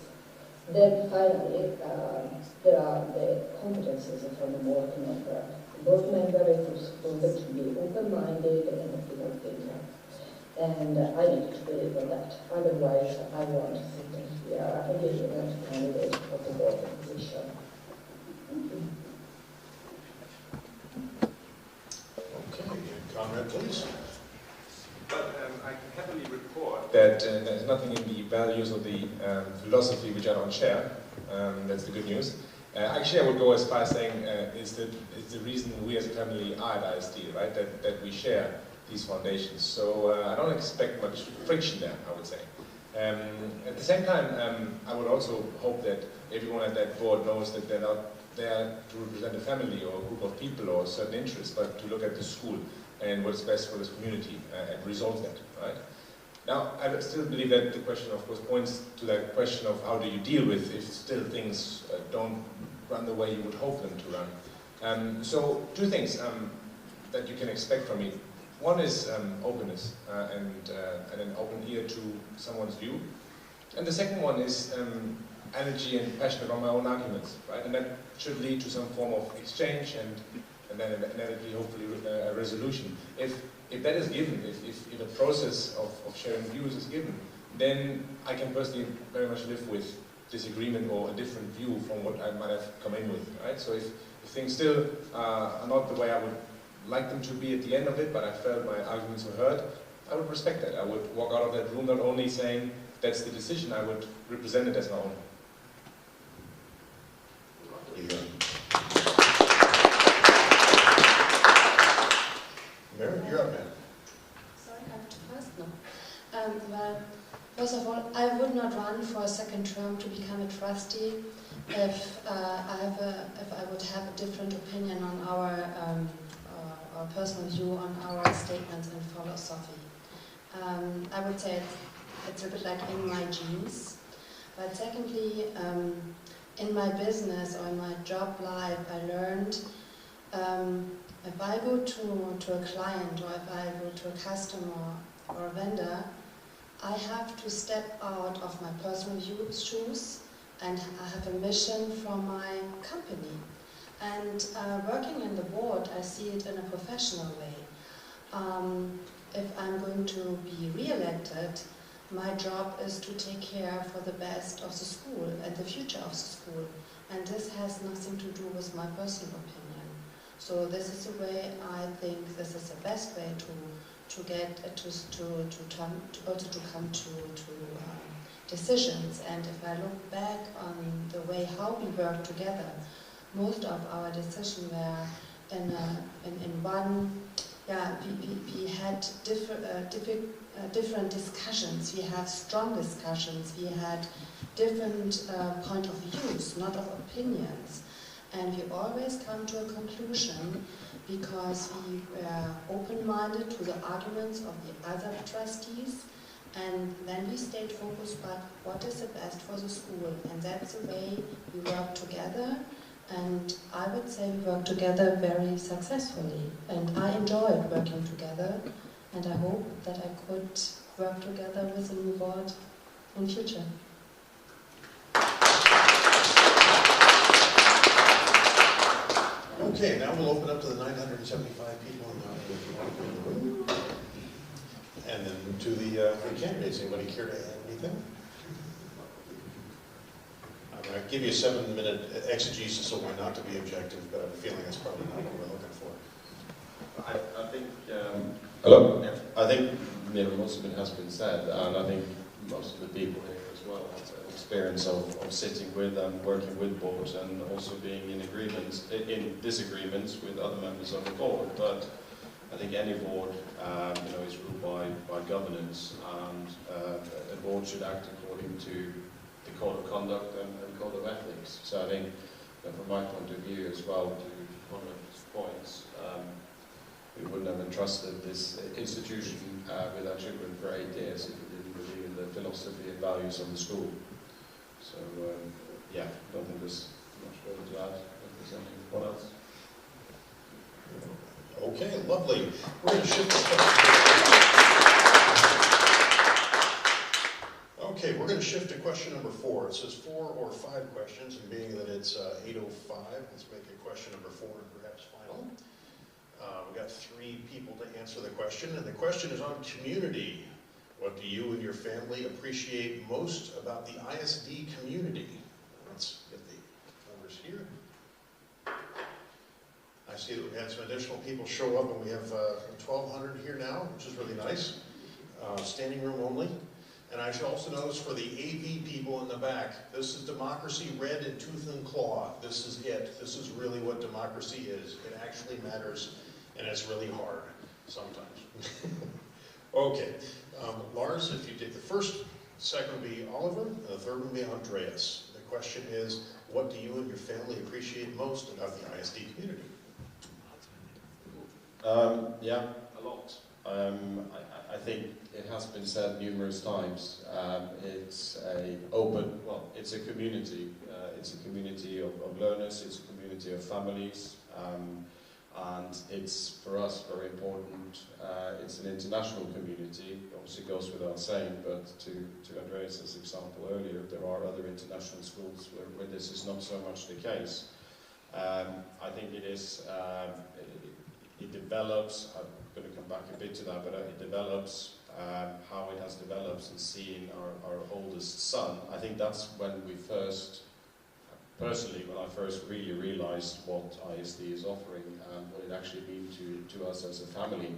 [SPEAKER 12] Then finally, there are the competencies from the board member. The board member is supposed to be open-minded and a critical thinker. And I need to believe in that. Otherwise, I won't sit here and be a candidate for the board position.
[SPEAKER 5] Okay, Conrad, please.
[SPEAKER 9] But I can happily report that there's nothing in the values or the philosophy which I don't share. That's the good news. Actually, I would go as far as saying it's the reason we as a family are at ISD, right? That we share these foundations. So I don't expect much friction there, I would say. At the same time, I would also hope that everyone at that board knows that they're not there to represent a family or a group of people or certain interests, but to look at the school and what's best for this community and resolve that, right? Now, I still believe that the question, of course, points to that question of how do you deal with if still things don't run the way you would hope them to run. So, two things that you can expect from me. One is openness and an open ear to someone's view. And the second one is energy and passion around my own arguments, right? And that should lead to some form of exchange and then inevitably, hopefully, a resolution. If that is given, if a process of sharing views is given, then I can personally very much live with disagreement or a different view from what I might have come in with, right? So if things still are not the way I would like them to be at the end of it, but I felt my arguments were heard, I would respect that. I would walk out of that room not only saying that's the decision, I would represent it as my own.
[SPEAKER 5] Mary, you're up, man.
[SPEAKER 10] Sorry, I have to first? No. Well, first of all, I would not run for a second term to become a trustee if I would have a different opinion on our personal view on our statements and philosophy. I would say it's a bit like in my genes. But secondly, in my business or in my job life, I learned if I go to a client or if I go to a customer or a vendor, I have to step out of my personal shoes and I have a mission from my company. And working in the board, I see it in a professional way. If I'm going to be re-elected, my job is to take care for the best of the school and the future of the school. and this has nothing to do with my personal opinion. So this is the way I think this is the best way to get to come to decisions. And if I look back on the way how we work together, most of our decisions were in one. Yeah, we had different discussions. We have strong discussions. We had different point of views, not of opinions, and we always come to a conclusion because we were open-minded to the arguments of the other trustees, and then we stayed focused on what is the best for the school, and that's the way we work together. And I would say we work together very successfully, and I enjoyed working together, and I hope that I could work together with the new board in future.
[SPEAKER 5] Okay, now we'll open up to the 975 people in the room, and then to the candidates. Anybody care to add anything? I'm going to give you a 7-minute exegesis so why not to be objective, but I have a feeling that's probably not what we're looking for.
[SPEAKER 8] I think, hello? Yeah. I think most of it has been said, and I think most of the people here as well have an experience of sitting with and working with boards and also being in agreements, in disagreements with other members of the board. But I think any board is ruled by governance, and a board should act according to the code of conduct and code of ethics. So I think, from my point of view as well, to one of his points, we wouldn't have entrusted this institution with our children for 8 years if we didn't believe in the philosophy and values of the school. So, yeah, I don't think there's much further to add. If there's anyone else?
[SPEAKER 5] Okay, lovely. We're going to shift. Okay, we're going to shift to question number 4. It says 4 or 5 questions, and being that it's 8:05, let's make it question number 4 and perhaps final. We've got 3 people to answer the question, and the question is on community. What do you and your family appreciate most about the ISD community? Let's get the numbers here. I see that we've had some additional people show up, and we have 1,200 here now, which is really nice. Standing room only. And I should also notice for the AV people in the back, this is democracy red in tooth and claw. This is it. This is really what democracy is. It actually matters, and it's really hard sometimes. Okay, Lars, if you take the first, second would be Oliver, and the third would be Andreas. The question is, what do you and your family appreciate most about the ISD community?
[SPEAKER 8] Yeah, a lot. I think it has been said numerous times. It's it's a community. It's a community of learners. It's a community of families. And it's, for us, very important. It's an international community. Obviously goes without saying, but to Andreas' example earlier, there are other international schools where this is not so much the case. I think it is, it develops, I'm going to come back a bit to that, but it develops how it has developed and seeing our oldest son. I think that's when we first, personally, when I first really realized what ISD is offering and what it actually means to us as a family.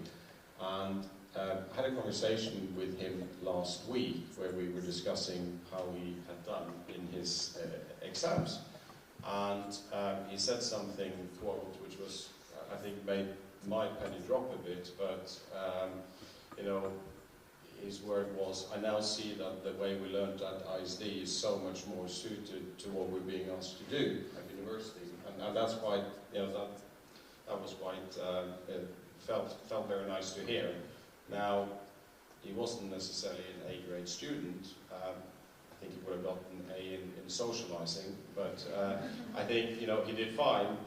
[SPEAKER 8] And I had a conversation with him last week where we were discussing how he had done in his exams. And he said something, quote, which was, I think, made my penny drop a bit, but, his word was, I now see that the way we learned at ISD is so much more suited to what we're being asked to do at university. And that's quite, that was quite, felt very nice to hear. Now, he wasn't necessarily an A-grade student. I think he would have gotten an A in socializing, but I think, he did fine.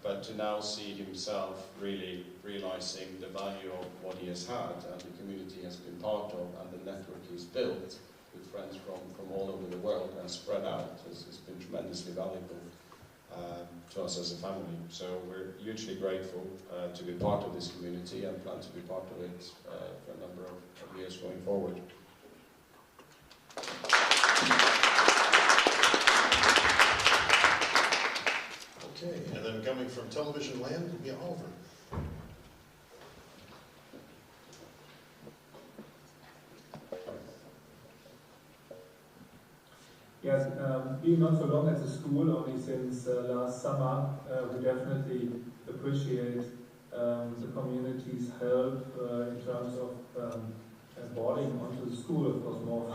[SPEAKER 8] But to now see himself really realizing the value of what he has had and the community he has been part of and the network he's built with friends from all over the world and spread out has been tremendously valuable to us as a family. So we're hugely grateful to be part of this community and plan to be part of it for a number of years going forward.
[SPEAKER 5] coming from television land will be Oliver.
[SPEAKER 11] Yes, being not so long at the school, only since last summer, we definitely appreciate the community's help in terms of boarding onto the school, of course more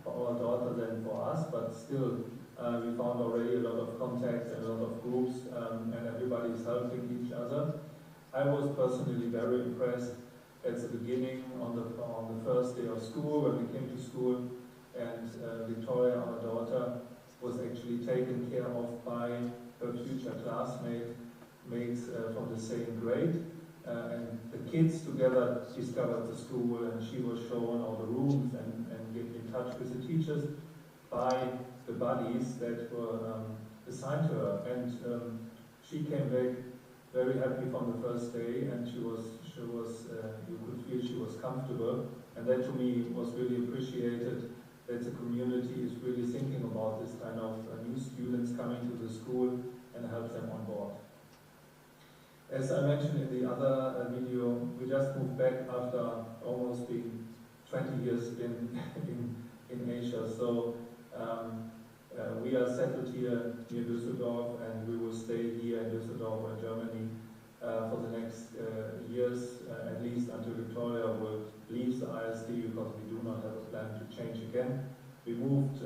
[SPEAKER 11] for our daughter than for us, but still we found already a lot of contacts and a lot of groups, and everybody is helping each other. I was personally very impressed at the beginning on the first day of school, when we came to school, and Victoria, our daughter, was actually taken care of by her future classmates from the same grade. And the kids together discovered the school, and she was shown all the rooms and get in touch with the teachers by the buddies that were assigned to her. And she came back very happy from the first day, and she was you could feel she was comfortable. And that to me was really appreciated, that the community is really thinking about this kind of new students coming to the school and help them on board. As I mentioned in the other video, we just moved back after almost being 20 years in Asia. So we are settled here near Düsseldorf, and we will stay here in Düsseldorf or Germany for the next years, at least until Victoria will leave the ISD, because we do not have a plan to change again. We moved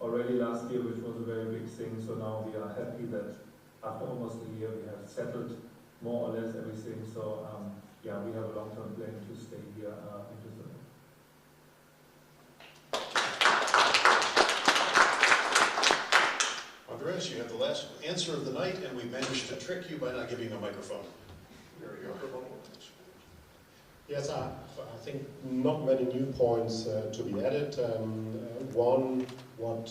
[SPEAKER 11] already last year, which was a very big thing, so now we are happy that after almost a year we have settled more or less everything. So yeah, we have a long-term plan to stay here in Düsseldorf.
[SPEAKER 5] Andreas, you have the last answer of the night, and we managed to trick you by not giving you a microphone. Here you go.
[SPEAKER 6] Yes, I think not many new points to be added. One, what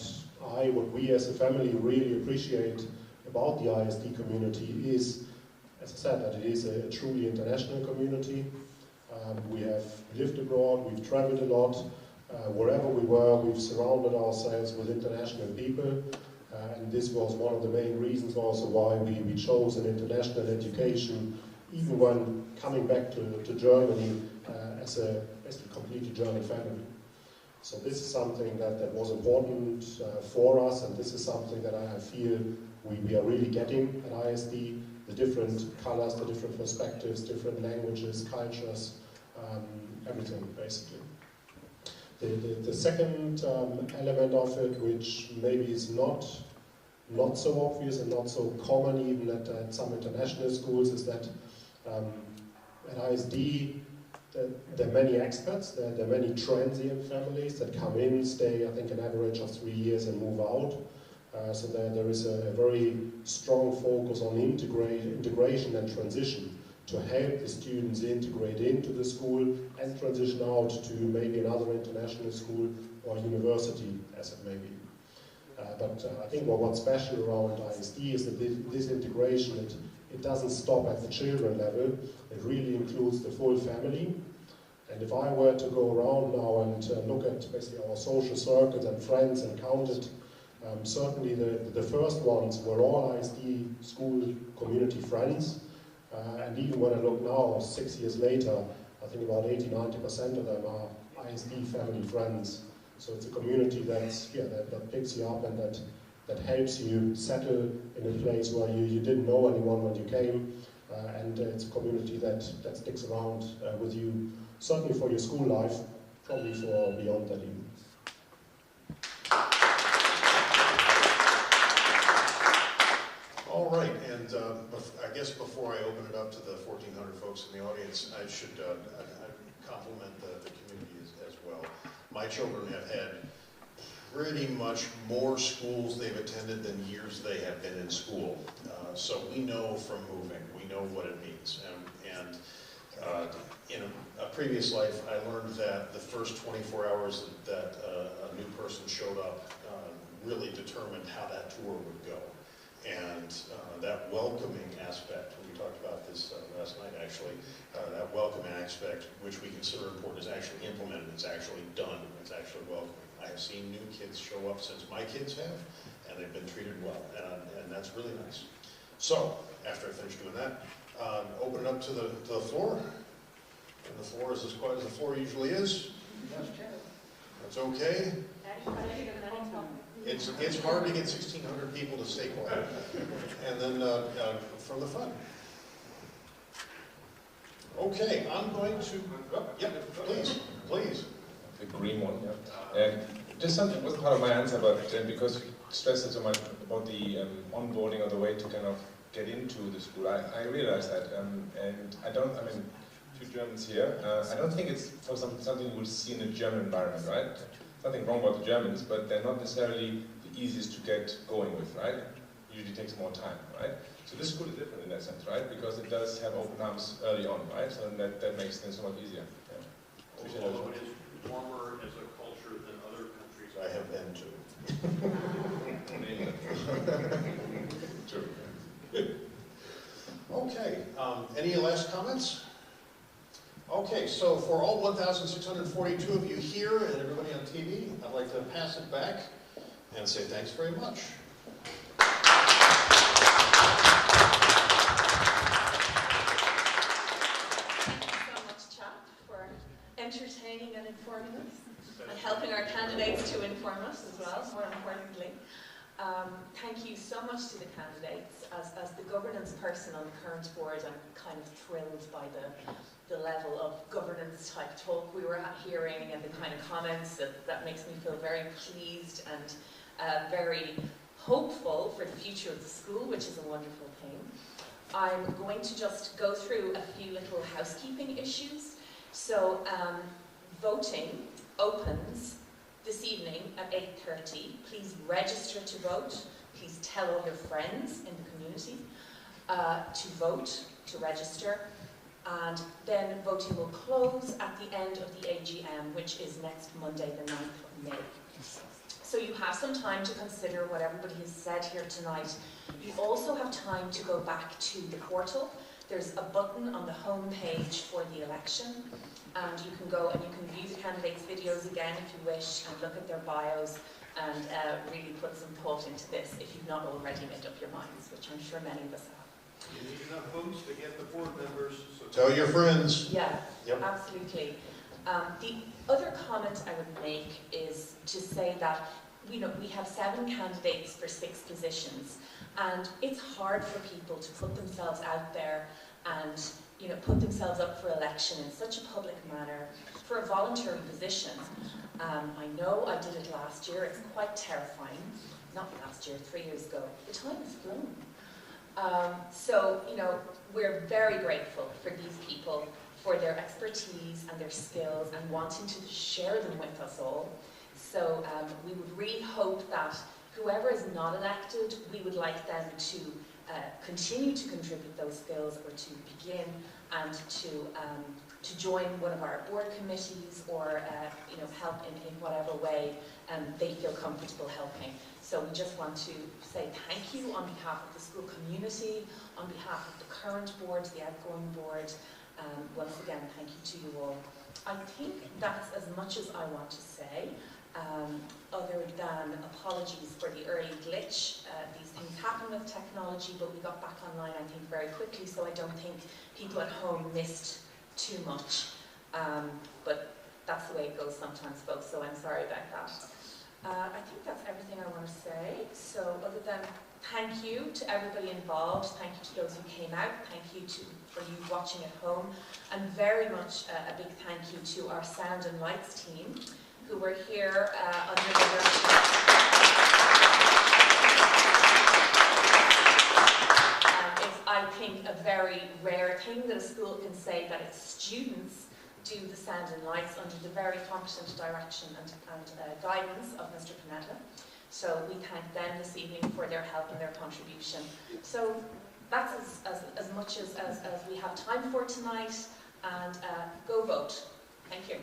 [SPEAKER 6] we as a family really appreciate about the ISD community is, as I said, that it is a truly international community. We have lived abroad, we've traveled a lot. Wherever we were, we've surrounded ourselves with international people. And this was one of the main reasons also why we chose an international education, even when coming back to Germany as a completely German family. So this is something that was important for us, and this is something that I feel we are really getting at ISD, the different colors, the different perspectives, different languages, cultures, everything basically. The second element of it, which maybe is not so obvious and not so common even at some international schools, is that at ISD there are many expats, there are many transient families that come in, stay I think an average of 3 years and move out. So there is a very strong focus on integration and transition to help the students integrate into the school and transition out to maybe another international school or university, as it may be. But I think what's special around ISD is that this integration, it doesn't stop at the children level, it really includes the full family. And if I were to go around now and look at basically our social circles and friends and count it, certainly the first ones were all ISD school community friends. And even when I look now, 6 years later, I think about 80–90% of them are ISD family friends. So it's a community that picks you up and that helps you settle in a place where you didn't know anyone when you came. And it's a community that sticks around with you, certainly for your school life, probably for beyond that even.
[SPEAKER 5] All right, and I guess before I open it up to the 1,400 folks in the audience, I should compliment the community as well. My children have had pretty much more schools they've attended than years they have been in school. So we know from moving, we know what it means. And in a previous life, I learned that the first 24 hours that a new person showed up really determined how that tour would go. And that welcoming aspect, we talked about this last night actually, that welcoming aspect, which we consider important, is actually implemented, it's actually done, it's actually welcoming. I have seen new kids show up since my kids have, and they've been treated well, and that's really nice. So, after I finish doing that, open it up to the floor. And the floor is as quiet as the floor usually is. That's okay. It's hard to get 1,600 people to stay quiet. And then from the front. Okay, I'm going to. Yep, please.
[SPEAKER 9] The green one, yeah. Just something wasn't part of my answer, but because you stressed it so much about the onboarding or the way to kind of get into the school, I realized that, and I mean, a few Germans here, I don't think it's for something you will see in a German environment, right? Nothing wrong about the Germans, but they're not necessarily the easiest to get going with, right? Usually takes more time, right? So this school is different in that sense, right? Because it does have open arms early on, right? So that makes things so much easier. Yeah.
[SPEAKER 13] Although it is warmer as a culture than other countries
[SPEAKER 5] I have been to.
[SPEAKER 9] True.
[SPEAKER 5] Okay, any last comments? Okay, so for all 1,642 of you here and everybody on TV, I'd like to pass it back and say thanks very much.
[SPEAKER 3] Entertaining and informing us, and helping our candidates to inform us as well, more importantly. Thank you so much to the candidates. As the governance person on the current board, I'm kind of thrilled by the level of governance type talk we were hearing and the kind of comments that makes me feel very pleased and very hopeful for the future of the school, which is a wonderful thing. I'm going to just go through a few little housekeeping issues. So voting opens this evening at 8:30. Please register to vote. Please tell all your friends in the community to vote, to register. And then voting will close at the end of the AGM, which is next Monday, the 9th of May. So you have some time to consider what everybody has said here tonight. You also have time to go back to the portal. There's a button on the home page for the election, and you can go and you can view the candidates' videos again if you wish, and look at their bios, and really put some thought into this if you've not already made up your minds, which I'm sure many of us have.
[SPEAKER 13] You need enough votes to get the board members. So
[SPEAKER 5] tell your friends.
[SPEAKER 3] Yeah,
[SPEAKER 5] yep.
[SPEAKER 3] Absolutely. The other comment I would make is to say that we have 7 candidates for 6 positions, and it's hard for people to put themselves out there and put themselves up for election in such a public manner for a voluntary position. I know I did it last year. It's quite terrifying. Not last year, 3 years ago. The time has flown. So we're very grateful for these people, for their expertise and their skills and wanting to share them with us all. So we would really hope that whoever is not elected, we would like them to continue to contribute those skills, or to begin and to join one of our board committees, or help in whatever way they feel comfortable helping. So we just want to say thank you on behalf of the school community, on behalf of the current board, the outgoing board. Once again, thank you to you all. I think that's as much as I want to say. Other than apologies for the early glitch. These things happen with technology, but we got back online, I think, very quickly, so I don't think people at home missed too much. But that's the way it goes sometimes, folks, so I'm sorry about that. I think that's everything I want to say. So other than thank you to everybody involved, thank you to those who came out, thank you for you watching at home, and very much a big thank you to our sound and lights team, who were here under the It's, I think, a very rare thing that a school can say that its students do the sound and lights under the very competent direction and guidance of Mr. Panetta. So we thank them this evening for their help and their contribution. So that's as much as we have time for tonight, and go vote. Thank you.